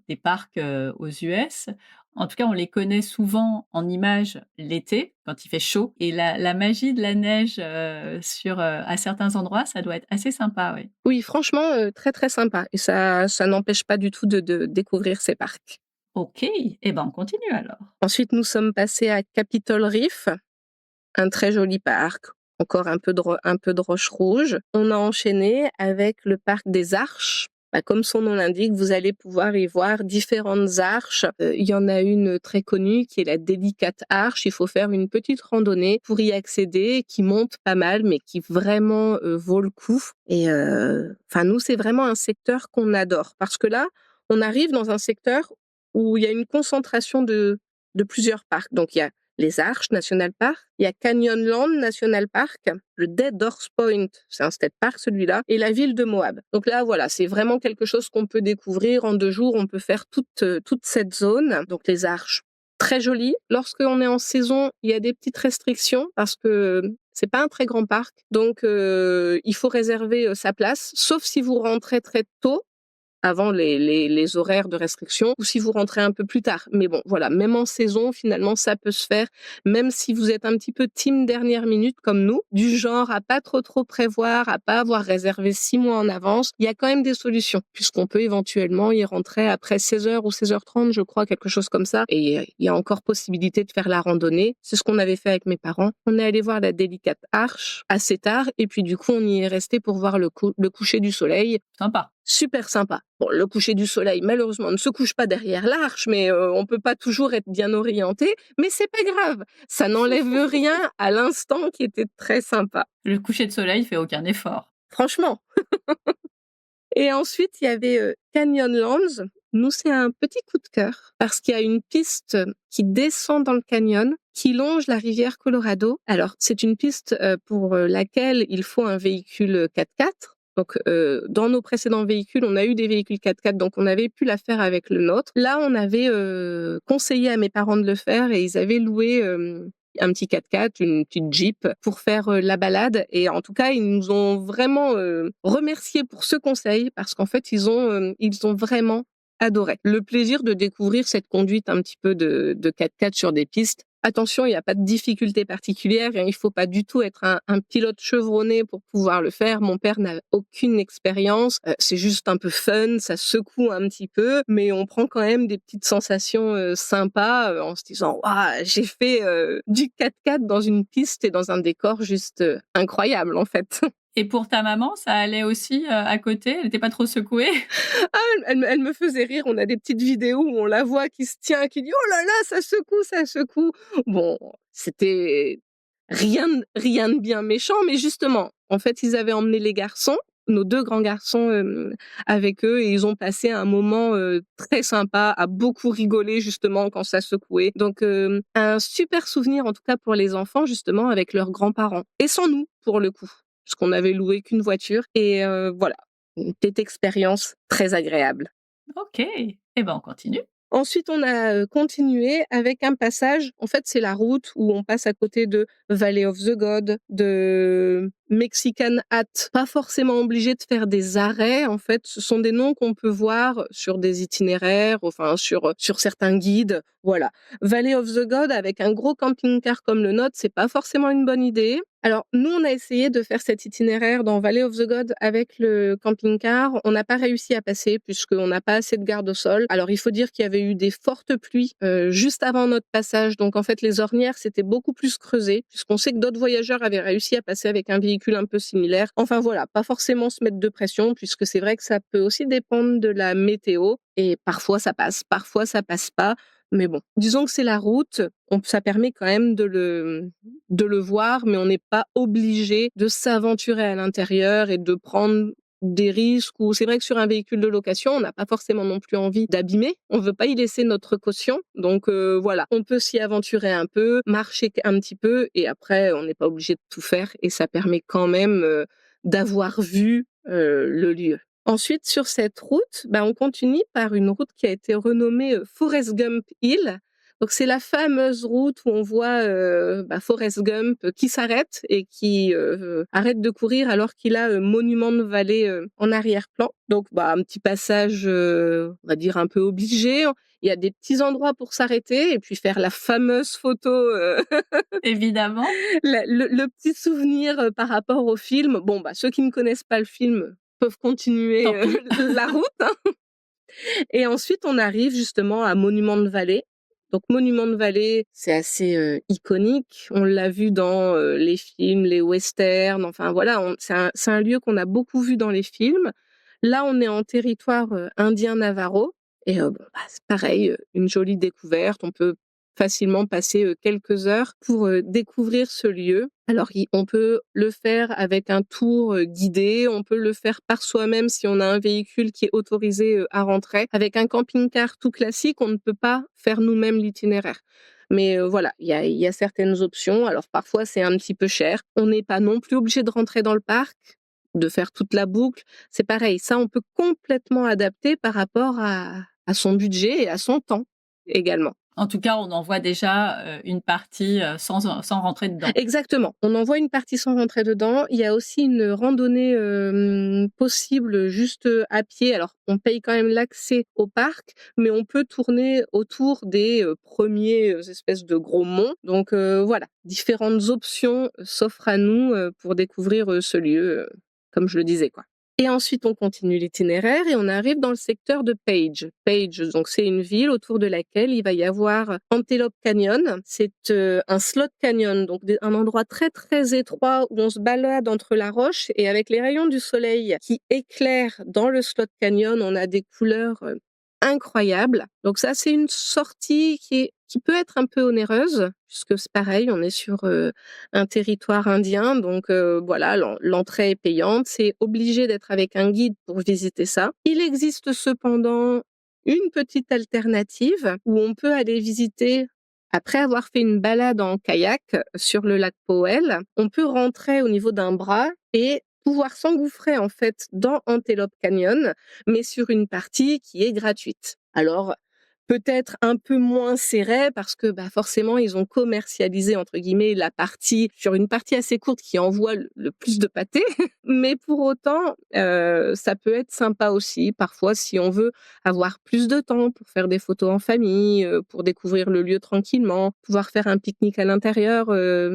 des parcs, aux US, en tout cas, on les connaît souvent en images l'été, quand il fait chaud et la magie de la neige, à certains endroits, ça doit être assez sympa, oui. Oui, franchement, très, très sympa et ça n'empêche pas du tout de découvrir ces parcs. OK, et ben, on continue alors. Ensuite, nous sommes passés à Capitol Reef, un très joli parc, encore un peu de roches rouges. On a enchaîné avec le parc des Arches. Bah, comme son nom l'indique, vous allez pouvoir y voir différentes arches. Il y en a une très connue qui est la Délicate Arche. Il faut faire une petite randonnée pour y accéder, qui monte pas mal, mais qui vraiment vaut le coup. Et enfin, nous, c'est vraiment un secteur qu'on adore parce que là, on arrive dans un secteur où il y a une concentration de plusieurs parcs. Donc, il y a les Arches National Park, il y a Canyonland National Park, le Dead Horse Point, c'est un state park celui-là, et la ville de Moab. Donc là, voilà, c'est vraiment quelque chose qu'on peut découvrir en 2 jours. On peut faire toute cette zone. Donc les Arches, très jolies. Lorsqu'on est en saison, il y a des petites restrictions parce que c'est pas un très grand parc. Donc il faut réserver sa place, sauf si vous rentrez très tôt avant les horaires de restriction ou si vous rentrez un peu plus tard. Mais bon, voilà, même en saison, finalement, ça peut se faire, même si vous êtes un petit peu team dernière minute comme nous, du genre à pas trop prévoir, à pas avoir réservé 6 mois en avance, il y a quand même des solutions, puisqu'on peut éventuellement y rentrer après 16h ou 16h30, je crois, quelque chose comme ça. Et il y a encore possibilité de faire la randonnée. C'est ce qu'on avait fait avec mes parents. On est allé voir la Délicate Arche assez tard, et puis du coup, on y est resté pour voir le coucher du soleil. Sympa. Super sympa. Bon, le coucher du soleil, malheureusement, ne se couche pas derrière l'arche, mais on peut pas toujours être bien orienté. Mais c'est pas grave, ça n'enlève rien à l'instant qui était très sympa. Le coucher de soleil fait aucun effort. Franchement. Et ensuite, il y avait Canyonlands. Nous, c'est un petit coup de cœur parce qu'il y a une piste qui descend dans le canyon, qui longe la rivière Colorado. Alors, c'est une piste pour laquelle il faut un véhicule 4x4. Donc, dans nos précédents véhicules, on a eu des véhicules 4x4, donc on avait pu la faire avec le nôtre. Là, on avait conseillé à mes parents de le faire et ils avaient loué un petit 4x4, une petite Jeep pour faire la balade. Et en tout cas, ils nous ont vraiment remerciés pour ce conseil parce qu'en fait, ils ont vraiment adoré. Le plaisir de découvrir cette conduite un petit peu de 4x4 sur des pistes. Attention, il n'y a pas de difficulté particulière, hein, il faut pas du tout être un pilote chevronné pour pouvoir le faire. Mon père n'a aucune expérience, c'est juste un peu fun, ça secoue un petit peu, mais on prend quand même des petites sensations sympas en se disant waouh, j'ai fait du 4x4 dans une piste et dans un décor juste incroyable en fait. Et pour ta maman, ça allait aussi, à côté? Elle était pas trop secouée? Ah, elle me faisait rire. On a des petites vidéos où on la voit qui se tient, qui dit oh là là, ça secoue, ça secoue. Bon, c'était rien de bien méchant, mais justement, en fait, ils avaient emmené les garçons, nos 2 grands garçons avec eux, et ils ont passé un moment très sympa, à beaucoup rigoler justement quand ça secouait. Donc un super souvenir en tout cas pour les enfants justement avec leurs grands-parents et sans nous pour le coup, parce qu'on avait loué qu'une voiture et voilà. Une petite expérience très agréable. OK, et ben, on continue. Ensuite, on a continué avec un passage. En fait, c'est la route où on passe à côté de Valley of the God, de Mexican Hat. Pas forcément obligé de faire des arrêts. En fait, ce sont des noms qu'on peut voir sur des itinéraires, enfin sur certains guides. Voilà. Valley of the God avec un gros camping-car comme le nôtre, c'est pas forcément une bonne idée. Alors, nous, on a essayé de faire cet itinéraire dans Valley of the God avec le camping-car. On n'a pas réussi à passer puisqu'on n'a pas assez de garde au sol. Alors, il faut dire qu'il y avait eu des fortes pluies juste avant notre passage. Donc, en fait, les ornières, c'était beaucoup plus creusé puisqu'on sait que d'autres voyageurs avaient réussi à passer avec un véhicule un peu similaire. Enfin, voilà, pas forcément se mettre de pression puisque c'est vrai que ça peut aussi dépendre de la météo. Et parfois, ça passe, parfois, ça passe pas. Mais bon, disons que c'est la route, ça permet quand même de le voir, mais on n'est pas obligé de s'aventurer à l'intérieur et de prendre des risques. Ou c'est vrai que sur un véhicule de location, on n'a pas forcément non plus envie d'abîmer. On veut pas y laisser notre caution. Donc voilà, on peut s'y aventurer un peu, marcher un petit peu, et après, on n'est pas obligé de tout faire. Et ça permet quand même d'avoir vu le lieu. Ensuite, sur cette route, on continue par une route qui a été renommée Forrest Gump Hill. Donc c'est la fameuse route où on voit Forrest Gump qui s'arrête et qui arrête de courir alors qu'il a Monument de Vallée en arrière-plan. Donc un petit passage, on va dire un peu obligé. Il y a des petits endroits pour s'arrêter et puis faire la fameuse photo, Évidemment. le petit souvenir par rapport au film. Bon, ceux qui ne connaissent pas le film peuvent continuer Tant pis. la route. Et ensuite, on arrive justement à Monument de Vallée. Donc Monument de Vallée, c'est assez iconique. On l'a vu dans les films, les westerns. Enfin voilà, c'est un lieu qu'on a beaucoup vu dans les films. Là, on est en territoire indien Navarro. Et c'est pareil, une jolie découverte. On peut facilement passer quelques heures pour découvrir ce lieu. Alors, on peut le faire avec un tour guidé, on peut le faire par soi-même si on a un véhicule qui est autorisé à rentrer. Avec un camping-car tout classique, on ne peut pas faire nous-mêmes l'itinéraire. Mais voilà, il y a certaines options. Alors, parfois, c'est un petit peu cher. On n'est pas non plus obligé de rentrer dans le parc, de faire toute la boucle. C'est pareil, ça, on peut complètement adapter par rapport à son budget et à son temps également. En tout cas, on en voit déjà une partie sans rentrer dedans. Exactement. On en voit une partie sans rentrer dedans. Il y a aussi une randonnée possible juste à pied. Alors, on paye quand même l'accès au parc, mais on peut tourner autour des premiers espèces de gros monts. Donc voilà, différentes options s'offrent à nous pour découvrir ce lieu, comme je le disais, quoi. Et ensuite, on continue l'itinéraire et on arrive dans le secteur de Page. Page, donc c'est une ville autour de laquelle il va y avoir Antelope Canyon. C'est un slot canyon, donc un endroit très très étroit où on se balade entre la roche et avec les rayons du soleil qui éclairent dans le slot canyon, on a des couleurs incroyables. Donc ça, c'est une sortie qui peut être un peu onéreuse, puisque c'est pareil, on est sur un territoire indien, donc voilà, l'entrée est payante, c'est obligé d'être avec un guide pour visiter ça. Il existe cependant une petite alternative où on peut aller visiter, après avoir fait une balade en kayak sur le lac Powell, on peut rentrer au niveau d'un bras et pouvoir s'engouffrer en fait dans Antelope Canyon, mais sur une partie qui est gratuite. Alors, peut-être un peu moins serré parce que forcément ils ont commercialisé entre guillemets la partie sur une partie assez courte qui envoie le plus de pâté, mais pour autant ça peut être sympa aussi parfois si on veut avoir plus de temps pour faire des photos en famille, pour découvrir le lieu tranquillement, pouvoir faire un pique-nique à l'intérieur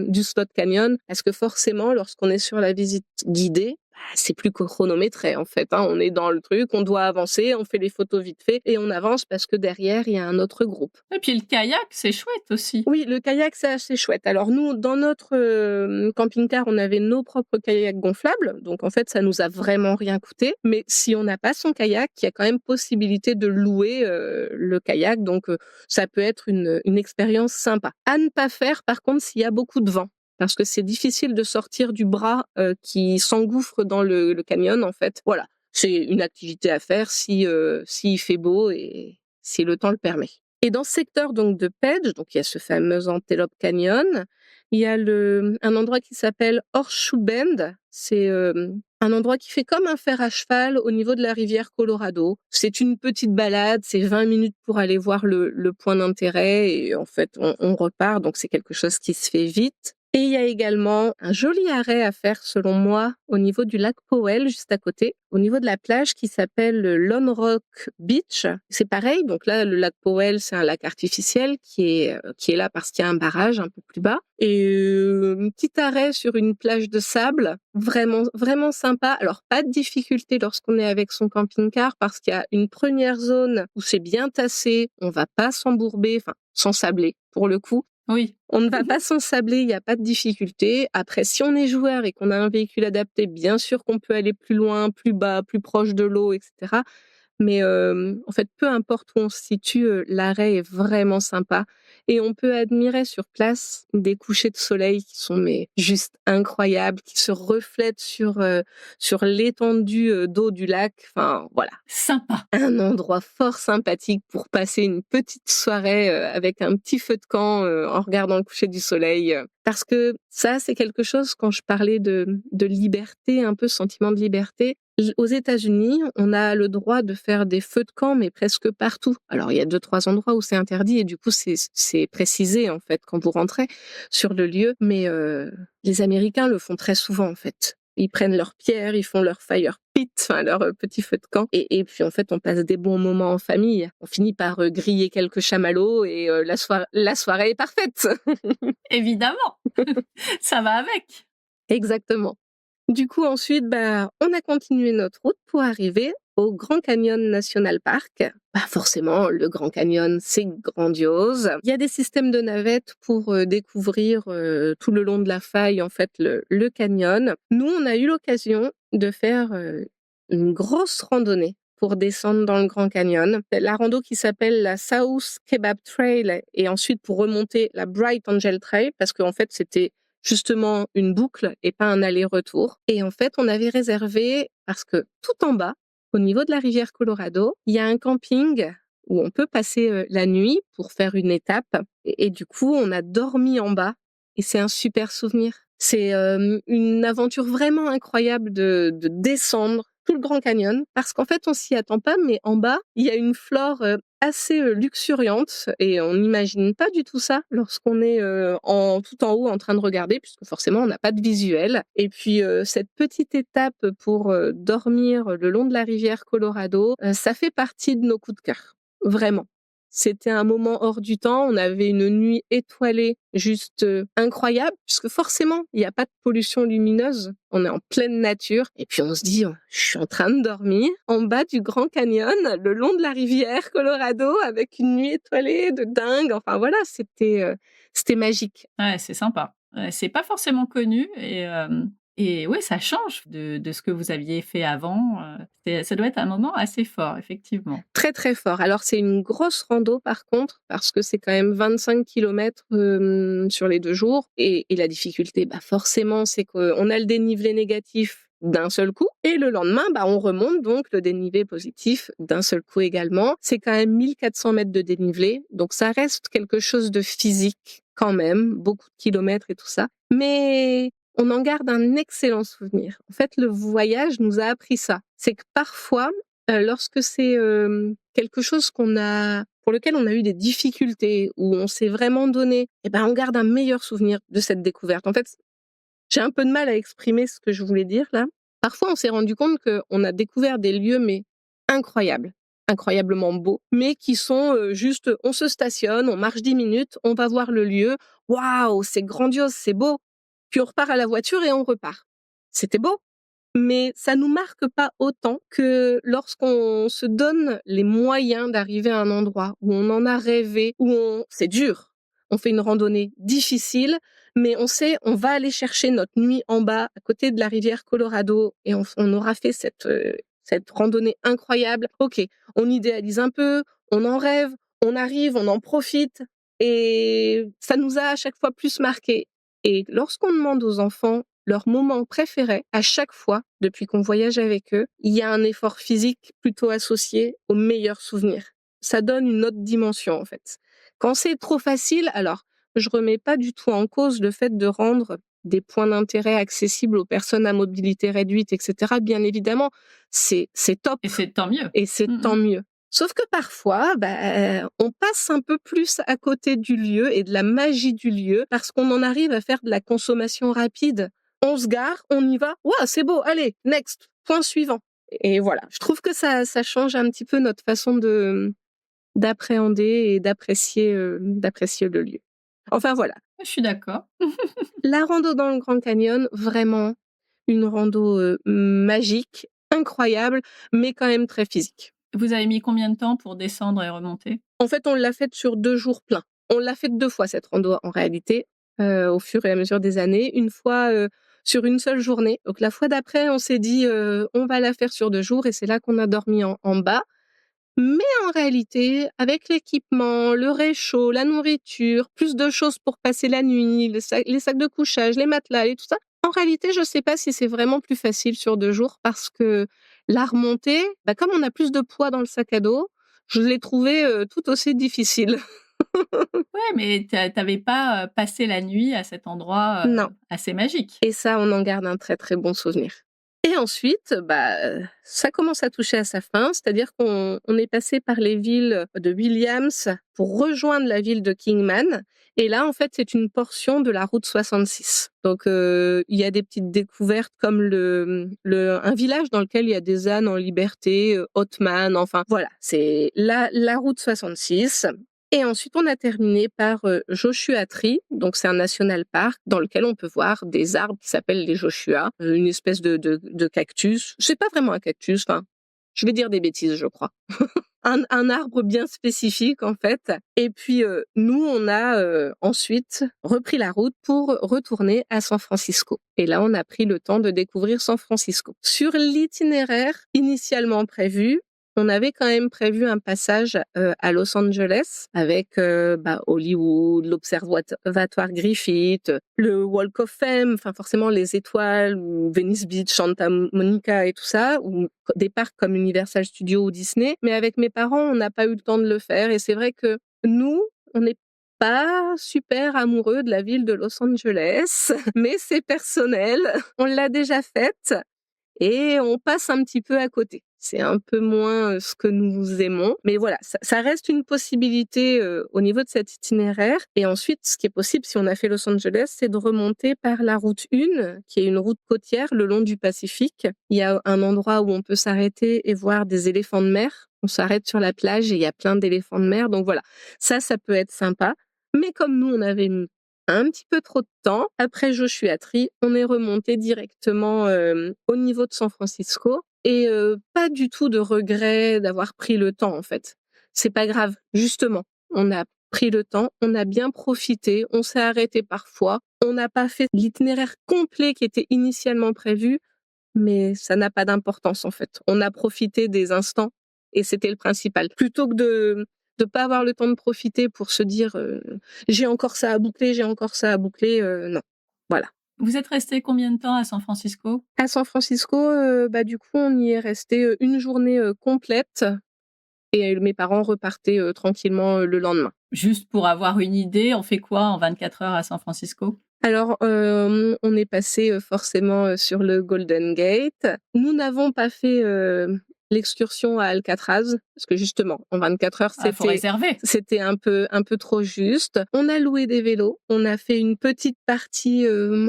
du Slot Canyon, parce que forcément lorsqu'on est sur la visite guidée, c'est plus chronométré en fait, hein. On est dans le truc, on doit avancer, on fait les photos vite fait et on avance parce que derrière il y a un autre groupe. Et puis le kayak, c'est chouette aussi. Oui, le kayak c'est assez chouette. Alors nous, dans notre camping-car, on avait nos propres kayaks gonflables, donc en fait ça nous a vraiment rien coûté. Mais si on n'a pas son kayak, il y a quand même possibilité de louer le kayak, donc ça peut être une expérience sympa. À ne pas faire par contre s'il y a beaucoup de vent, parce que c'est difficile de sortir du bras qui s'engouffre dans le canyon en fait. Voilà, c'est une activité à faire s'il fait beau et si le temps le permet. Et dans ce secteur donc de Page, donc il y a ce fameux Antelope Canyon, il y a un endroit qui s'appelle Horseshoe Bend. C'est un endroit qui fait comme un fer à cheval au niveau de la rivière Colorado. C'est une petite balade, c'est 20 minutes pour aller voir le point d'intérêt et en fait on repart, donc c'est quelque chose qui se fait vite. Et il y a également un joli arrêt à faire, selon moi, au niveau du lac Powell, juste à côté, au niveau de la plage qui s'appelle Lone Rock Beach. C'est pareil, donc là, le lac Powell, c'est un lac artificiel qui est là parce qu'il y a un barrage un peu plus bas. Et un petit arrêt sur une plage de sable, vraiment, vraiment sympa. Alors, pas de difficulté lorsqu'on est avec son camping-car parce qu'il y a une première zone où c'est bien tassé, on va pas s'embourber, enfin, s'ensabler pour le coup. Oui. On ne va pas s'ensabler, il n'y a pas de difficulté. Après, si on est joueur et qu'on a un véhicule adapté, bien sûr qu'on peut aller plus loin, plus bas, plus proche de l'eau, etc. Mais en fait, peu importe où on se situe, l'arrêt est vraiment sympa et on peut admirer sur place des couchers de soleil qui sont mais juste incroyables, qui se reflètent sur l'étendue d'eau du lac. Enfin, voilà. Sympa. Un endroit fort sympathique pour passer une petite soirée avec un petit feu de camp en regardant le coucher du soleil. Parce que ça, c'est quelque chose, quand je parlais de liberté, un peu sentiment de liberté, Aux États-Unis, on a le droit de faire des feux de camp, mais presque partout. Alors, il y a 2-3 endroits où c'est interdit et du coup, c'est précisé, en fait, quand vous rentrez sur le lieu. Mais les Américains le font très souvent, en fait. Ils prennent leurs pierres, ils font leur fire pit, enfin leur petit feu de camp. Et puis, en fait, on passe des bons moments en famille. On finit par griller quelques chamallows et la soirée est parfaite. Évidemment, ça va avec. Exactement. Du coup, ensuite, on a continué notre route pour arriver au Grand Canyon National Park. Forcément, le Grand Canyon, c'est grandiose. Il y a des systèmes de navettes pour découvrir tout le long de la faille, en fait, le canyon. Nous, on a eu l'occasion de faire une grosse randonnée pour descendre dans le Grand Canyon. La rando qui s'appelle la South Kebab Trail et ensuite pour remonter la Bright Angel Trail parce qu'en fait, c'était justement une boucle et pas un aller-retour. Et en fait, on avait réservé parce que tout en bas, au niveau de la rivière Colorado, il y a un camping où on peut passer la nuit pour faire une étape. Et du coup, on a dormi en bas et c'est un super souvenir. C'est une aventure vraiment incroyable de descendre tout le Grand Canyon parce qu'en fait, on s'y attend pas, mais en bas, il y a une flore assez luxuriante et on n'imagine pas du tout ça lorsqu'on est tout en haut en train de regarder puisque forcément on n'a pas de visuel. Et puis cette petite étape pour dormir le long de la rivière Colorado, ça fait partie de nos coups de cœur, vraiment. C'était un moment hors du temps, on avait une nuit étoilée juste incroyable puisque forcément, il n'y a pas de pollution lumineuse, on est en pleine nature et puis on se dit je suis en train de dormir en bas du Grand Canyon, le long de la rivière Colorado avec une nuit étoilée de dingue. Enfin voilà, c'était magique. Ouais, c'est sympa. C'est pas forcément connu et ouais, ça change de ce que vous aviez fait avant, ça doit être un moment assez fort, effectivement. Très, très fort. Alors c'est une grosse rando par contre, parce que c'est quand même 25 kilomètres sur les 2 jours et la difficulté, forcément, c'est qu'on a le dénivelé négatif d'un seul coup et le lendemain, on remonte donc le dénivelé positif d'un seul coup également. C'est quand même 1400 mètres de dénivelé, donc ça reste quelque chose de physique quand même, beaucoup de kilomètres et tout ça. Mais on en garde un excellent souvenir. En fait, le voyage nous a appris ça. C'est que parfois, lorsque c'est quelque chose pour lequel on a eu des difficultés, où on s'est vraiment donné, on garde un meilleur souvenir de cette découverte. En fait, j'ai un peu de mal à exprimer ce que je voulais dire là. Parfois, on s'est rendu compte qu'on a découvert des lieux, mais incroyables, incroyablement beaux, mais qui sont juste, on se stationne, on marche 10 minutes, on va voir le lieu. Waouh, c'est grandiose, c'est beau. Puis on repart à la voiture et on repart. C'était beau, mais ça nous marque pas autant que lorsqu'on se donne les moyens d'arriver à un endroit où on en a rêvé, c'est dur. On fait une randonnée difficile, mais on sait, on va aller chercher notre nuit en bas, à côté de la rivière Colorado, et on aura fait cette randonnée incroyable. Ok, on idéalise un peu, on en rêve, on arrive, on en profite, et ça nous a à chaque fois plus marqué. Et lorsqu'on demande aux enfants leur moment préféré, à chaque fois, depuis qu'on voyage avec eux, il y a un effort physique plutôt associé aux meilleurs souvenirs. Ça donne une autre dimension, en fait. Quand c'est trop facile, alors, je remets pas du tout en cause le fait de rendre des points d'intérêt accessibles aux personnes à mobilité réduite, etc. Bien évidemment, c'est top. Et c'est tant mieux. Et c'est tant mieux. Sauf que parfois, on passe un peu plus à côté du lieu et de la magie du lieu parce qu'on en arrive à faire de la consommation rapide. On se gare, on y va. Ouah, c'est beau, allez, next, point suivant. Et voilà, je trouve que ça change un petit peu notre façon d'appréhender et d'apprécier le lieu. Enfin voilà, Je suis d'accord. la rando dans le Grand Canyon, vraiment une rando magique, incroyable, mais quand même très physique. Vous avez mis combien de temps pour descendre et remonter? En fait, on l'a faite sur 2 jours pleins. On l'a faite 2 fois cette rando en réalité, au fur et à mesure des années. Une fois, sur une seule journée. Donc la fois d'après, on s'est dit, «On va la faire sur 2 jours» et c'est là qu'on a dormi en bas. Mais en réalité, avec l'équipement, le réchaud, la nourriture, plus de choses pour passer la nuit, les sacs de couchage, les matelas et tout ça, en réalité, je sais pas si c'est vraiment plus facile sur 2 jours parce que la remontée, comme on a plus de poids dans le sac à dos, je l'ai trouvée, tout aussi difficile. Ouais, mais tu pas, passé la nuit à cet endroit, Non, assez magique. et ça, on en garde un très, très bon souvenir. Et ensuite, ça commence à toucher à sa fin, c'est-à-dire qu'on est passé par les villes de Williams pour rejoindre la ville de Kingman. Et là, en fait, c'est une portion de la route 66. Donc, il y a des petites découvertes comme un village dans lequel il y a des ânes en liberté, Othman, enfin voilà, c'est la route 66. Et ensuite, on a terminé par Joshua Tree, donc c'est un national park dans lequel on peut voir des arbres qui s'appellent les Joshua, une espèce de cactus. C'est pas vraiment un cactus, enfin, je vais dire des bêtises, je crois. Un arbre bien spécifique, en fait. Et puis, nous, on a ensuite repris la route pour retourner à San Francisco. Et là, on a pris le temps de découvrir San Francisco. Sur l'itinéraire initialement prévu, on avait quand même prévu un passage à Los Angeles avec Hollywood, l'Observatoire Griffith, le Walk of Fame, enfin forcément les étoiles, ou Venice Beach, Santa Monica et tout ça, ou des parcs comme Universal Studios ou Disney. Mais avec mes parents, on n'a pas eu le temps de le faire. Et c'est vrai que nous, on n'est pas super amoureux de la ville de Los Angeles, mais c'est personnel. On l'a déjà faite. Et on passe un petit peu à côté. C'est un peu moins ce que nous aimons. Mais voilà, ça reste une possibilité au niveau de cet itinéraire. Et ensuite, ce qui est possible si on a fait Los Angeles, c'est de remonter par la route 1, qui est une route côtière le long du Pacifique. Il y a un endroit où on peut s'arrêter et voir des éléphants de mer. On s'arrête sur la plage et il y a plein d'éléphants de mer. Donc voilà, ça peut être sympa. Mais comme nous, on avait un petit peu trop de temps. Après Joshua Tree, on est remonté directement au niveau de San Francisco et pas du tout de regret d'avoir pris le temps en fait. C'est pas grave, justement. On a pris le temps, on a bien profité, on s'est arrêté parfois, on n'a pas fait l'itinéraire complet qui était initialement prévu, mais ça n'a pas d'importance en fait. On a profité des instants et c'était le principal. Plutôt que de pas avoir le temps de profiter pour se dire j'ai encore ça à boucler, non. Voilà. Vous êtes resté combien de temps à San Francisco? À San Francisco, du coup, on y est resté une journée complète et mes parents repartaient tranquillement le lendemain. Juste pour avoir une idée, on fait quoi en 24 heures à San Francisco? Alors, on est passé forcément sur le Golden Gate. Nous n'avons pas fait l'excursion à Alcatraz parce que justement, en 24 heures, Ah, faut réserver. c'était un peu trop juste. On a loué des vélos. On a fait une petite partie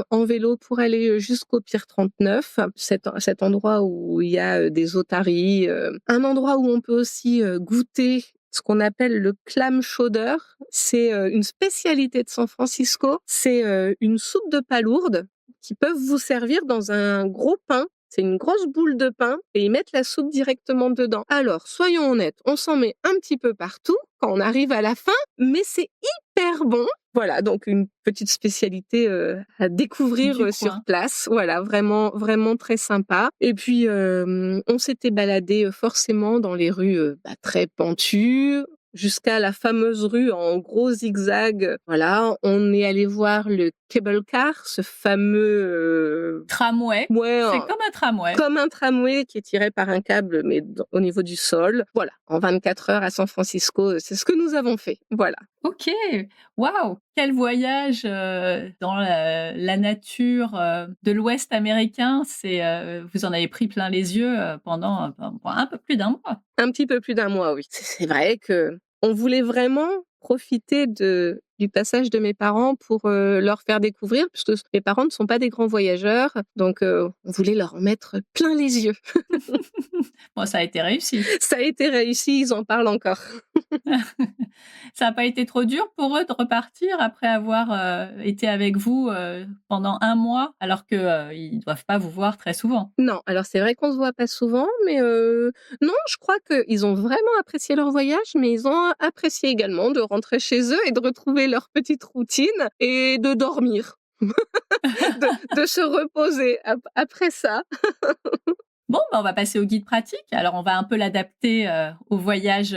en vélo pour aller jusqu'au Pier 39, cet endroit où il y a des otaries, un endroit où on peut aussi goûter ce qu'on appelle le clam chowder. C'est une spécialité de San Francisco. C'est une soupe de palourdes qui peuvent vous servir dans un gros pain. C'est une grosse boule de pain et ils mettent la soupe directement dedans. Alors, soyons honnêtes, on s'en met un petit peu partout quand on arrive à la fin, mais c'est hyper bon. Voilà, donc une petite spécialité à découvrir sur place. Voilà, vraiment, vraiment très sympa. Et puis, on s'était baladé forcément dans les rues très pentues, jusqu'à la fameuse rue en gros zigzag. Voilà, on est allé voir le cable car, ce fameux tramway. C'est comme un tramway. Comme un tramway qui est tiré par un câble, mais au niveau du sol. Voilà, en 24 heures à San Francisco, c'est ce que nous avons fait. Voilà. Ok, waouh, quel voyage dans la nature de l'Ouest américain. Vous en avez pris plein les yeux pendant un peu plus d'un mois. Un petit peu plus d'un mois, oui. C'est vrai que on voulait vraiment profiter du passage de mes parents pour leur faire découvrir, puisque mes parents ne sont pas des grands voyageurs, donc on voulait leur en mettre plein les yeux. Bon, ça a été réussi. Ça a été réussi, ils en parlent encore. Ça n'a pas été trop dur pour eux de repartir après avoir été avec vous pendant un mois, alors qu'ils ne doivent pas vous voir très souvent? Non, alors c'est vrai qu'on se voit pas souvent, mais non, je crois qu'ils ont vraiment apprécié leur voyage, mais ils ont apprécié également de rentrer chez eux et de retrouver leur petite routine et de dormir, de se reposer après ça. Bon, on va passer au guide pratique. Alors, on va un peu l'adapter au voyage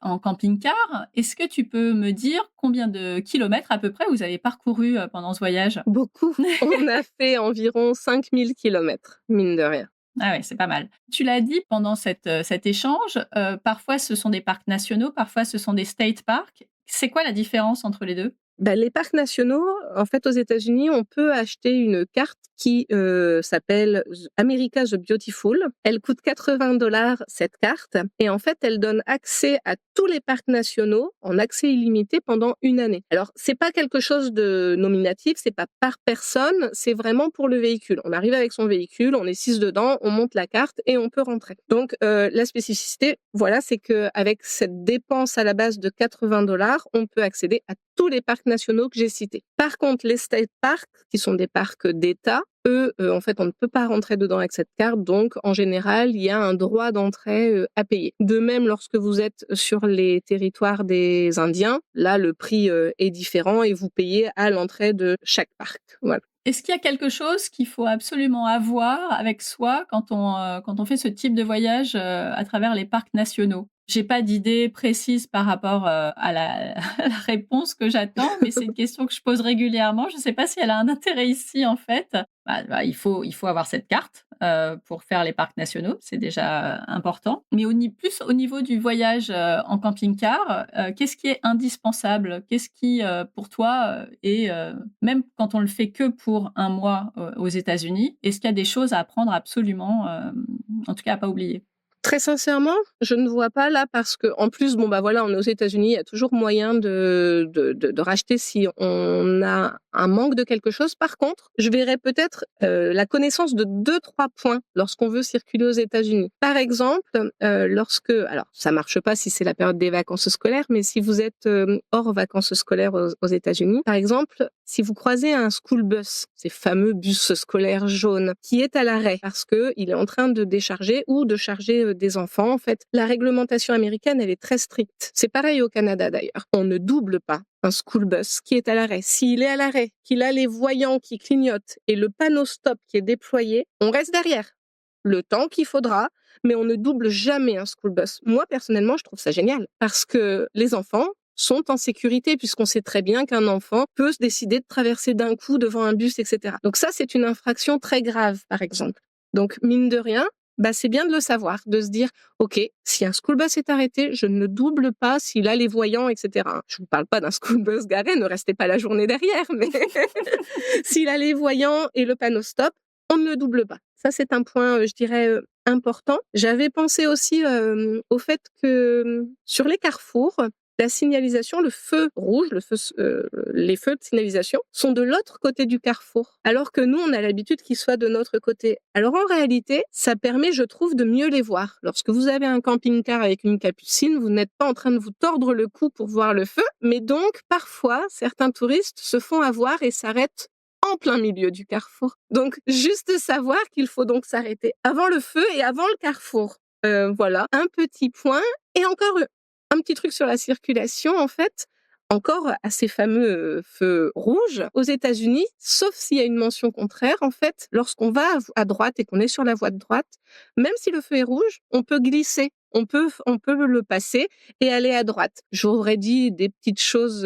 en camping-car. Est-ce que tu peux me dire combien de kilomètres à peu près vous avez parcouru pendant ce voyage? Beaucoup. On a fait environ 5000 kilomètres, mine de rien. Ah ouais, c'est pas mal. Tu l'as dit pendant cet échange, parfois ce sont des parcs nationaux, parfois ce sont des state parks. C'est quoi la différence entre les deux? Les parcs nationaux, en fait, aux États-Unis, on peut acheter une carte qui s'appelle America the Beautiful. Elle coûte $80 cette carte et en fait, elle donne accès à tous les parcs nationaux en accès illimité pendant une année. Alors, c'est pas quelque chose de nominatif, c'est pas par personne, c'est vraiment pour le véhicule. On arrive avec son véhicule, on est 6 dedans, on monte la carte et on peut rentrer. Donc, la spécificité, voilà, c'est que avec cette dépense à la base de $80, on peut accéder à tous les parcs nationaux que j'ai cités. Par contre, les state parks, qui sont des parcs d'État, eux, en fait, on ne peut pas rentrer dedans avec cette carte. Donc, en général, il y a un droit d'entrée à payer. De même, lorsque vous êtes sur les territoires des Indiens, là, le prix est différent et vous payez à l'entrée de chaque parc. Voilà. Est-ce qu'il y a quelque chose qu'il faut absolument avoir avec soi quand on fait ce type de voyage à travers les parcs nationaux? J'ai pas d'idée précise par rapport à la, à la réponse que j'attends, mais c'est une question que je pose régulièrement. Je sais pas si elle a un intérêt ici en fait. Il faut avoir cette carte pour faire les parcs nationaux, c'est déjà important. Mais plus au niveau du voyage en camping-car, qu'est-ce qui est indispensable? Qu'est-ce qui, pour toi, est même quand on le fait que pour un mois aux États-Unis, est-ce qu'il y a des choses à apprendre absolument, en tout cas à pas oublier? Très sincèrement, je ne vois pas là parce que en plus, voilà, on est aux États-Unis, il y a toujours moyen de racheter si on a un manque de quelque chose. Par contre, je verrais peut-être la connaissance de 2-3 points lorsqu'on veut circuler aux États-Unis. Par exemple, alors ça marche pas si c'est la période des vacances scolaires, mais si vous êtes hors vacances scolaires aux États-Unis, par exemple, si vous croisez un school bus, ces fameux bus scolaires jaunes, qui est à l'arrêt parce que il est en train de décharger ou de charger des enfants, en fait, la réglementation américaine, elle est très stricte. C'est pareil au Canada d'ailleurs. On ne double pas un school bus qui est à l'arrêt. S'il est à l'arrêt, qu'il a les voyants qui clignotent et le panneau stop qui est déployé, on reste derrière. Le temps qu'il faudra, mais on ne double jamais un school bus. Moi, personnellement, je trouve ça génial parce que les enfants sont en sécurité puisqu'on sait très bien qu'un enfant peut se décider de traverser d'un coup devant un bus, etc. Donc ça, c'est une infraction très grave, par exemple. Donc, mine de rien, c'est bien de le savoir, de se dire, OK, si un school bus est arrêté, je ne double pas s'il a les voyants, etc. Je vous parle pas d'un school bus garé, ne restez pas la journée derrière, mais s'il a les voyants et le panneau stop, on ne le double pas. Ça, c'est un point, je dirais, important. J'avais pensé aussi au fait que sur les carrefours, la signalisation, le feu rouge, les feux de signalisation sont de l'autre côté du carrefour, alors que nous, on a l'habitude qu'ils soient de notre côté. Alors en réalité, ça permet, je trouve, de mieux les voir. Lorsque vous avez un camping-car avec une capucine, vous n'êtes pas en train de vous tordre le cou pour voir le feu, mais donc parfois, certains touristes se font avoir et s'arrêtent en plein milieu du carrefour. Donc, juste savoir qu'il faut donc s'arrêter avant le feu et avant le carrefour. Voilà, un petit point. Et encore un petit truc sur la circulation, en fait, encore à ces fameux feux rouges, aux États-Unis, sauf s'il y a une mention contraire, en fait, lorsqu'on va à droite et qu'on est sur la voie de droite, même si le feu est rouge, on peut glisser. On peut le passer et aller à droite. J'aurais dit des petites choses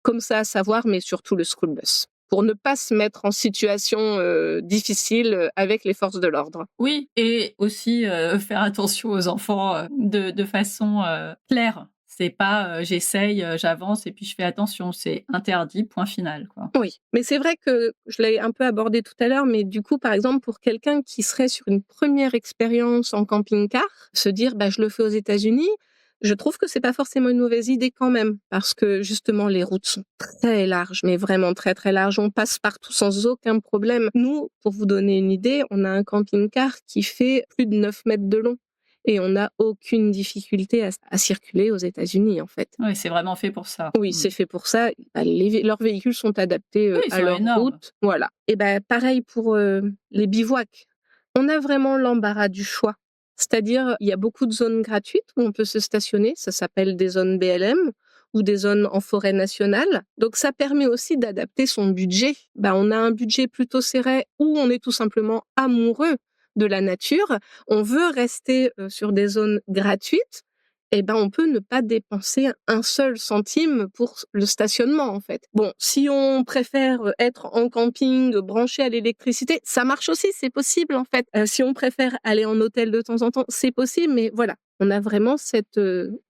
comme ça à savoir, mais surtout le school bus, pour ne pas se mettre en situation difficile avec les forces de l'ordre. Oui, et aussi faire attention aux enfants de façon claire. C'est pas j'essaye, j'avance et puis je fais attention. C'est interdit, point final, quoi. Oui, mais c'est vrai que je l'ai un peu abordé tout à l'heure, mais du coup, par exemple, pour quelqu'un qui serait sur une première expérience en camping-car, se dire je le fais aux États-Unis, je trouve que c'est pas forcément une mauvaise idée quand même, parce que justement les routes sont très larges, mais vraiment très très larges. On passe partout sans aucun problème. Nous, pour vous donner une idée, on a un camping-car qui fait plus de 9 mètres de long. Et on n'a aucune difficulté à circuler aux États-Unis, en fait. Oui, c'est vraiment fait pour ça. Oui, c'est fait pour ça. Leurs véhicules sont adaptés Oui, ils à sont leur énormes. route. Voilà. Et pareil pour les bivouacs. On a vraiment l'embarras du choix. C'est-à-dire, il y a beaucoup de zones gratuites où on peut se stationner. Ça s'appelle des zones BLM ou des zones en forêt nationale. Donc, ça permet aussi d'adapter son budget. On a un budget plutôt serré où on est tout simplement amoureux de la nature. On veut rester sur des zones gratuites. On peut ne pas dépenser un seul centime pour le stationnement, en fait. Bon, si on préfère être en camping, branché à l'électricité, ça marche aussi, c'est possible, en fait. Si on préfère aller en hôtel de temps en temps, c'est possible, mais voilà. On a vraiment cette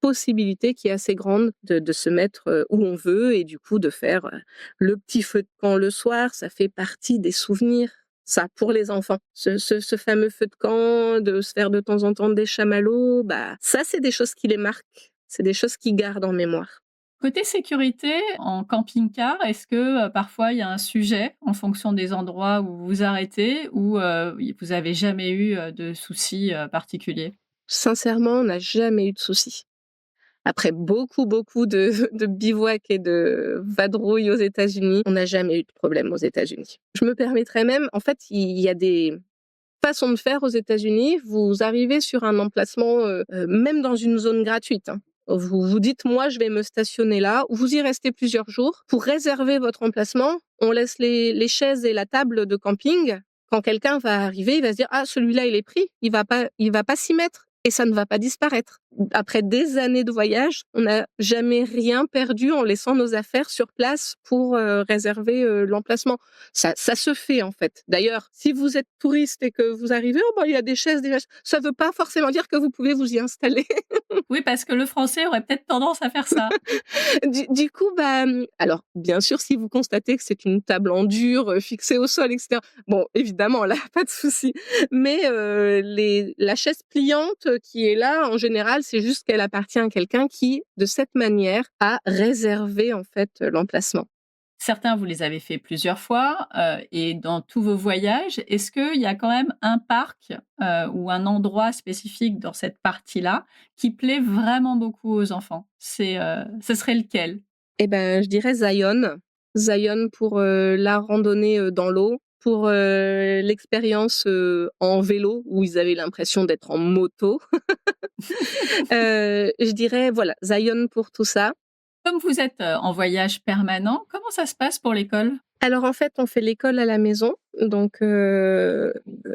possibilité qui est assez grande de se mettre où on veut et du coup de faire le petit feu de camp le soir. Ça fait partie des souvenirs, ça, pour les enfants. Ce fameux feu de camp, de se faire de temps en temps des chamallows, bah, ça, c'est des choses qui les marquent. C'est des choses qu'ils gardent en mémoire. Côté sécurité, en camping-car, est-ce que, parfois il y a un sujet en fonction des endroits où vous vous arrêtez ou, vous avez jamais eu, de soucis, particuliers? Sincèrement, on n'a jamais eu de soucis. Après beaucoup de de bivouacs et de vadrouilles aux États-Unis, on n'a jamais eu de problème aux États-Unis. Je me permettrais même en fait, il y a des façons de faire aux États-Unis. Vous arrivez sur un emplacement, même dans une zone gratuite, hein. Vous vous dites: «Moi, je vais me stationner là», vous y restez plusieurs jours. Pour réserver votre emplacement, on laisse les chaises et la table de camping. Quand quelqu'un va arriver, il va se dire: «Ah, celui-là, il est pris, il va pas s'y mettre» et ça ne va pas disparaître. Après des années de voyage, on n'a jamais rien perdu en laissant nos affaires sur place pour réserver l'emplacement. Ça se fait en fait. D'ailleurs, si vous êtes touriste et que vous arrivez, oh, bah, il y a des chaises, ça ne veut pas forcément dire que vous pouvez vous y installer. Oui, parce que le français aurait peut-être tendance à faire ça. Du coup, bah, alors bien sûr, si vous constatez que c'est une table en dur, fixée au sol et cetera, bon, évidemment, là, pas de souci. Mais la chaise pliante qui est là, en général, c'est juste qu'elle appartient à quelqu'un qui, de cette manière, a réservé, en fait, l'emplacement. Certains, vous les avez fait plusieurs fois, et dans tous vos voyages, est-ce qu'il y a quand même un parc, ou un endroit spécifique dans cette partie-là qui plaît vraiment beaucoup aux enfants? Ce serait lequel? Eh ben, je dirais Zion. Zion pour, la randonnée, dans l'eau, pour, l'expérience, en vélo où ils avaient l'impression d'être en moto. Je dirais, voilà, Zion pour tout ça. Comme vous êtes, en voyage permanent, comment ça se passe pour l'école? Alors en fait, on fait l'école à la maison, donc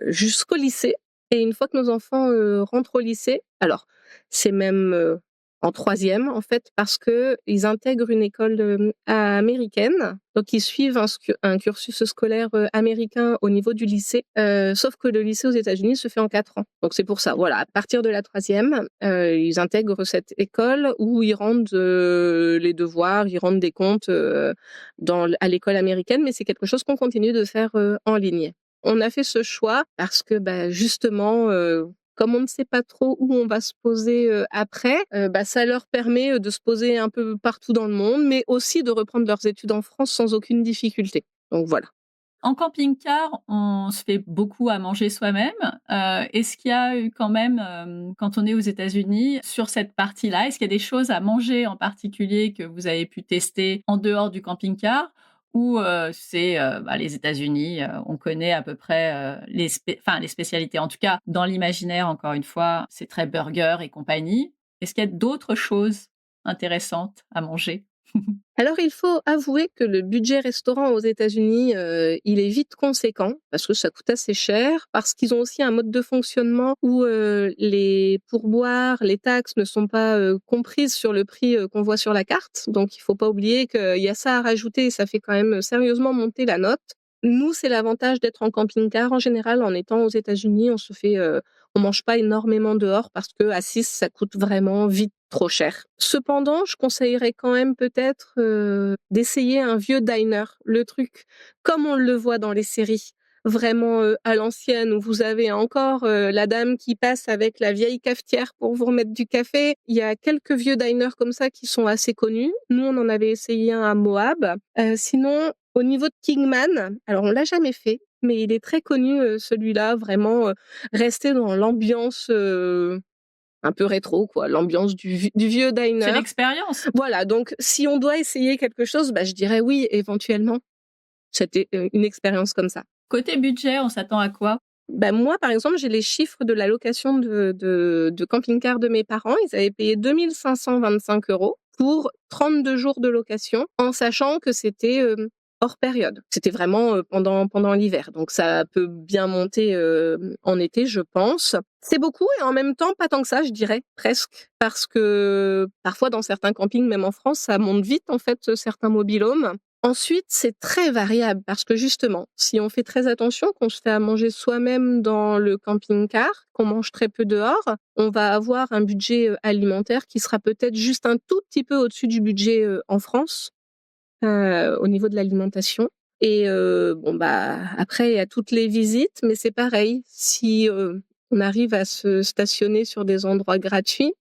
jusqu'au lycée et une fois que nos enfants, rentrent au lycée, alors c'est même, en troisième en fait parce qu'ils intègrent une école, américaine, donc ils suivent un cursus scolaire, américain au niveau du lycée, sauf que le lycée aux États-Unis se fait en 4 ans. Donc c'est pour ça, voilà, à partir de la troisième, ils intègrent cette école où ils rendent, les devoirs, ils rendent des comptes, à l'école américaine, mais c'est quelque chose qu'on continue de faire en ligne. On a fait ce choix parce que bah, justement, comme on ne sait pas trop où on va se poser après, bah, ça leur permet de se poser un peu partout dans le monde, mais aussi de reprendre leurs études en France sans aucune difficulté. Donc voilà. En camping-car, on se fait beaucoup à manger soi-même. Est-ce qu'il y a eu quand même, quand on est aux États-Unis, sur cette partie-là, est-ce qu'il y a des choses à manger en particulier que vous avez pu tester en dehors du camping-car? Ou, c'est, les États-Unis, on connaît à peu près, les spécialités. En tout cas, dans l'imaginaire, encore une fois, c'est très burger et compagnie. Est-ce qu'il y a d'autres choses intéressantes à manger? Alors il faut avouer que le budget restaurant aux États-Unis, il est vite conséquent parce que ça coûte assez cher, parce qu'ils ont aussi un mode de fonctionnement où, les pourboires, les taxes ne sont pas, comprises sur le prix, qu'on voit sur la carte. Donc il faut pas oublier qu'il y a ça à rajouter et ça fait quand même sérieusement monter la note. Nous, c'est l'avantage d'être en camping-car. En général, en étant aux États-Unis, on mange pas énormément dehors parce qu'à 6, ça coûte vraiment vite trop cher. Cependant, je conseillerais quand même peut-être, d'essayer un vieux diner, le truc comme on le voit dans les séries. Vraiment, à l'ancienne où vous avez encore, la dame qui passe avec la vieille cafetière pour vous remettre du café. Il y a quelques vieux diners comme ça qui sont assez connus. Nous, on en avait essayé un à Moab. Sinon, au niveau de Kingman, alors on l'a jamais fait, mais il est très connu, celui-là, vraiment, rester dans l'ambiance, un peu rétro quoi, l'ambiance du vieux C'est diner. l'expérience. Voilà, donc si on doit essayer quelque chose, bah, je dirais oui, éventuellement, c'était, une expérience comme ça. Côté budget, on s'attend à quoi? Bah, moi, par exemple, j'ai les chiffres de la location de camping-car de mes parents. Ils avaient payé 2 525 € pour 32 jours de location, en sachant que c'était, hors période. C'était vraiment, pendant l'hiver, donc ça peut bien monter, en été, je pense. C'est beaucoup et en même temps pas tant que ça, je dirais, presque. Parce que parfois dans certains campings, même en France, ça monte vite en fait, certains mobil-homes. Ensuite, c'est très variable parce que justement, si on fait très attention, qu'on se fait à manger soi-même dans le camping-car, qu'on mange très peu dehors, on va avoir un budget alimentaire qui sera peut-être juste un tout petit peu au-dessus du budget en France au niveau de l'alimentation. Et bon bah après il y a toutes les visites, mais c'est pareil. Si on arrive à se stationner sur des endroits gratuits,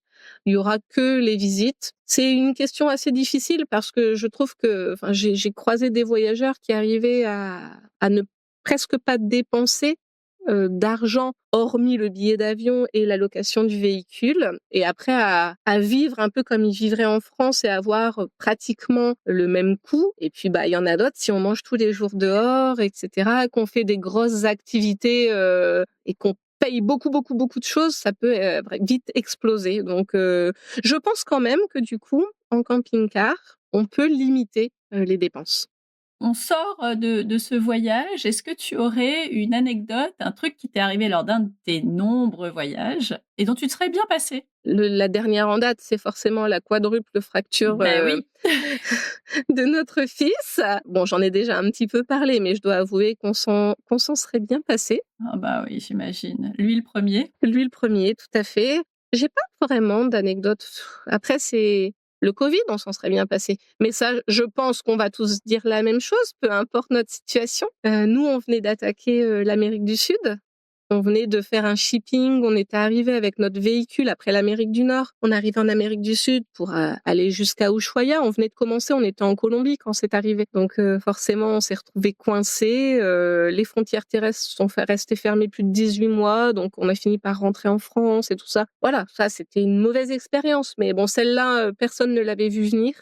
il y aura que les visites. C'est une question assez difficile parce que je trouve que, enfin, j'ai croisé des voyageurs qui arrivaient à ne presque pas dépenser d'argent, hormis le billet d'avion et la location du véhicule, et après à vivre un peu comme ils vivraient en France et avoir pratiquement le même coût. Et puis bah il y en a d'autres, si on mange tous les jours dehors, etc., qu'on fait des grosses activités et qu'on paye beaucoup de choses, ça peut vite exploser. Donc je pense quand même que du coup, en camping-car, on peut limiter les dépenses. On sort de ce voyage. Est-ce que tu aurais une anecdote, un truc qui t'est arrivé lors d'un de tes nombreux voyages et dont tu te serais bien passé? La dernière en date, c'est forcément la quadruple fracture Ben oui. de notre fils. Bon, j'en ai déjà un petit peu parlé, mais je dois avouer qu'on s'en serait bien passé. Ah bah oui, j'imagine. Lui le premier. Lui le premier, tout à fait. J'ai pas vraiment d'anecdote. Après, c'est le Covid, on s'en serait bien passé. Mais ça, je pense qu'on va tous dire la même chose, peu importe notre situation. Nous, on venait d'attaquer l'Amérique du Sud. On venait de faire un shipping, on était arrivé avec notre véhicule après l'Amérique du Nord. On arrivait en Amérique du Sud pour aller jusqu'à Ushuaia. On venait de commencer, on était en Colombie quand c'est arrivé. Donc forcément, on s'est retrouvés coincés. Les frontières terrestres sont restées fermées plus de 18 mois, donc on a fini par rentrer en France et tout ça. Voilà, ça c'était une mauvaise expérience, mais bon, celle-là, personne ne l'avait vu venir.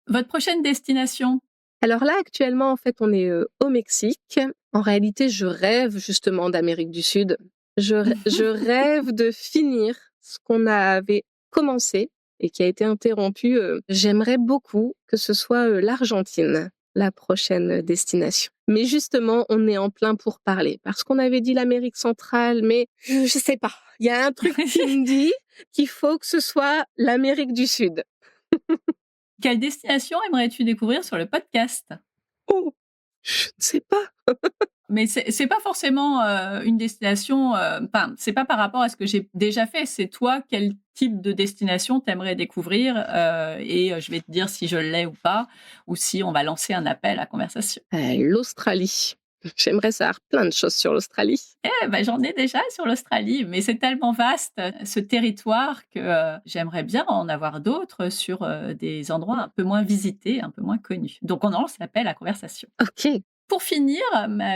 Votre prochaine destination? Alors là, actuellement, en fait, on est au Mexique. En réalité, je rêve justement d'Amérique du Sud. Je rêve de finir ce qu'on avait commencé et qui a été interrompu. J'aimerais beaucoup que ce soit l'Argentine, la prochaine destination. Mais justement, on est en plein pour parler parce qu'on avait dit l'Amérique centrale, mais je sais pas. Il y a un truc qui me dit qu'il faut que ce soit l'Amérique du Sud. Quelle destination aimerais-tu découvrir sur le podcast? Oh, je ne sais pas. Mais c'est pas forcément, une destination, enfin, c'est pas par rapport à ce que j'ai déjà fait, c'est toi, quel type de destination t'aimerais découvrir, et je vais te dire si je l'ai ou pas, ou si on va lancer un appel à conversation. L'Australie. J'aimerais savoir plein de choses sur l'Australie. Eh bah, j'en ai déjà sur l'Australie, mais c'est tellement vaste, ce territoire que, j'aimerais bien en avoir d'autres sur, des endroits un peu moins visités, un peu moins connus. Donc on lance l'appel à conversation. OK. Pour finir,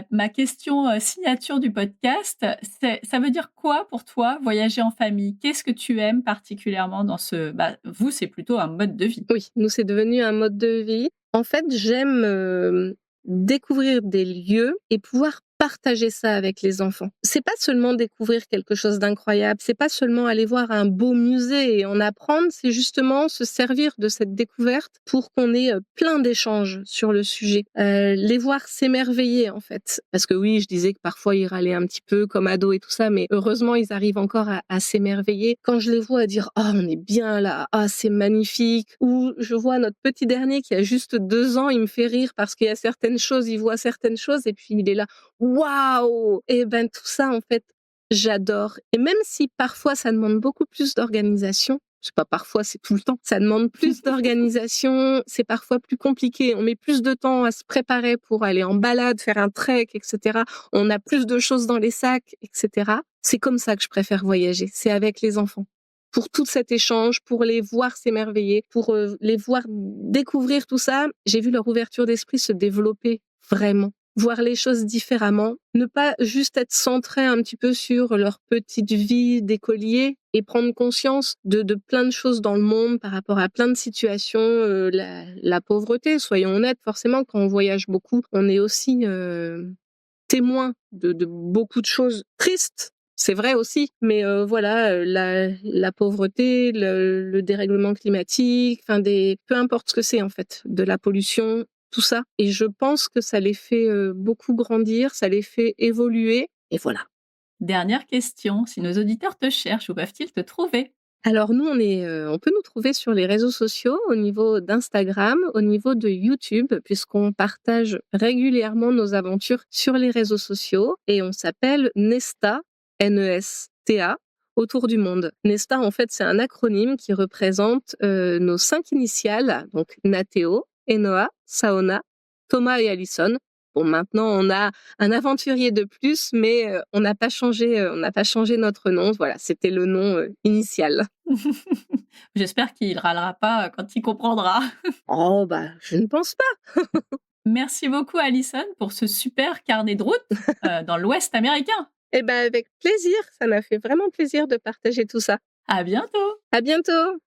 ma question, signature du podcast, ça veut dire quoi pour toi voyager en famille? Qu'est-ce que tu aimes particulièrement dans ce vous, c'est plutôt un mode de vie. Oui, nous, c'est devenu un mode de vie. En fait, j'aime, découvrir des lieux et pouvoir partager ça avec les enfants. C'est pas seulement découvrir quelque chose d'incroyable, c'est pas seulement aller voir un beau musée et en apprendre, c'est justement se servir de cette découverte pour qu'on ait, plein d'échanges sur le sujet. Les voir s'émerveiller, en fait. Parce que oui, je disais que parfois ils râlaient un petit peu comme ados et tout ça, mais heureusement, ils arrivent encore à s'émerveiller. Quand je les vois dire: «Oh, on est bien là. Ah, c'est magnifique», ou je vois notre petit dernier qui a juste 2 ans, il me fait rire parce qu'il y a certaines choses, il voit certaines choses et puis il est là: «Waouh!» Et ben, tout ça, en fait, j'adore. Et même si parfois ça demande beaucoup plus d'organisation, c'est pas parfois, c'est tout le temps, ça demande plus d'organisation, c'est parfois plus compliqué. On met plus de temps à se préparer pour aller en balade, faire un trek, et cetera. On a plus de choses dans les sacs, et cetera. C'est comme ça que je préfère voyager, c'est avec les enfants. Pour tout cet échange, pour les voir s'émerveiller, pour les voir découvrir tout ça, j'ai vu leur ouverture d'esprit se développer vraiment. Voir les choses différemment, ne pas juste être centré un petit peu sur leur petite vie d'écolier et prendre conscience de plein de choses dans le monde par rapport à plein de situations, la pauvreté, soyons honnêtes, forcément quand on voyage beaucoup, on est aussi témoin de beaucoup de choses tristes. C'est vrai aussi, mais voilà, la pauvreté, le dérèglement climatique, enfin peu importe ce que c'est en fait, de la pollution, tout ça. Et je pense que ça les fait beaucoup grandir, ça les fait évoluer. Et voilà. Dernière question, si nos auditeurs te cherchent, où peuvent-ils te trouver? Alors nous, on peut nous trouver sur les réseaux sociaux, au niveau d'Instagram, au niveau de YouTube, puisqu'on partage régulièrement nos aventures sur les réseaux sociaux et on s'appelle Nesta, Nesta, autour du monde. Nesta, en fait, c'est un acronyme qui représente nos 5 initiales, donc Nathéo, Enoa, Saona, Thomas et Alison. Bon, maintenant, on a un aventurier de plus, mais on n'a pas changé notre nom. Voilà, c'était le nom initial. J'espère qu'il râlera pas quand il comprendra. Oh, bah, je ne pense pas. Merci beaucoup, Alison, pour ce super carnet de route dans l'Ouest américain. Eh ben, avec plaisir. Ça m'a fait vraiment plaisir de partager tout ça. À bientôt! À bientôt!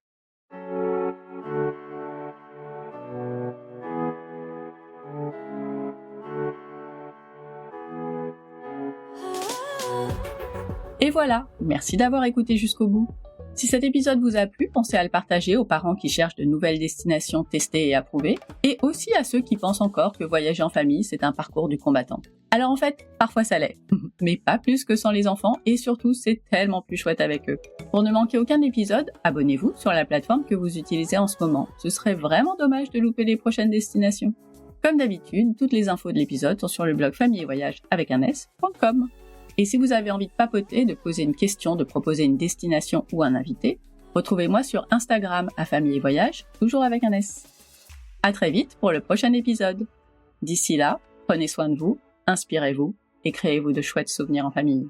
Et voilà, merci d'avoir écouté jusqu'au bout. Si cet épisode vous a plu, pensez à le partager aux parents qui cherchent de nouvelles destinations testées et approuvées, et aussi à ceux qui pensent encore que voyager en famille, c'est un parcours du combattant. Alors en fait, parfois ça l'est, mais pas plus que sans les enfants, et surtout c'est tellement plus chouette avec eux. Pour ne manquer aucun épisode, abonnez-vous sur la plateforme que vous utilisez en ce moment. Ce serait vraiment dommage de louper les prochaines destinations. Comme d'habitude, toutes les infos de l'épisode sont sur le blog famille et voyage avec un s.com. Et si vous avez envie de papoter, de poser une question, de proposer une destination ou un invité, retrouvez-moi sur Instagram à Famille et Voyage, toujours avec un S. À très vite pour le prochain épisode. D'ici là, prenez soin de vous, inspirez-vous et créez-vous de chouettes souvenirs en famille.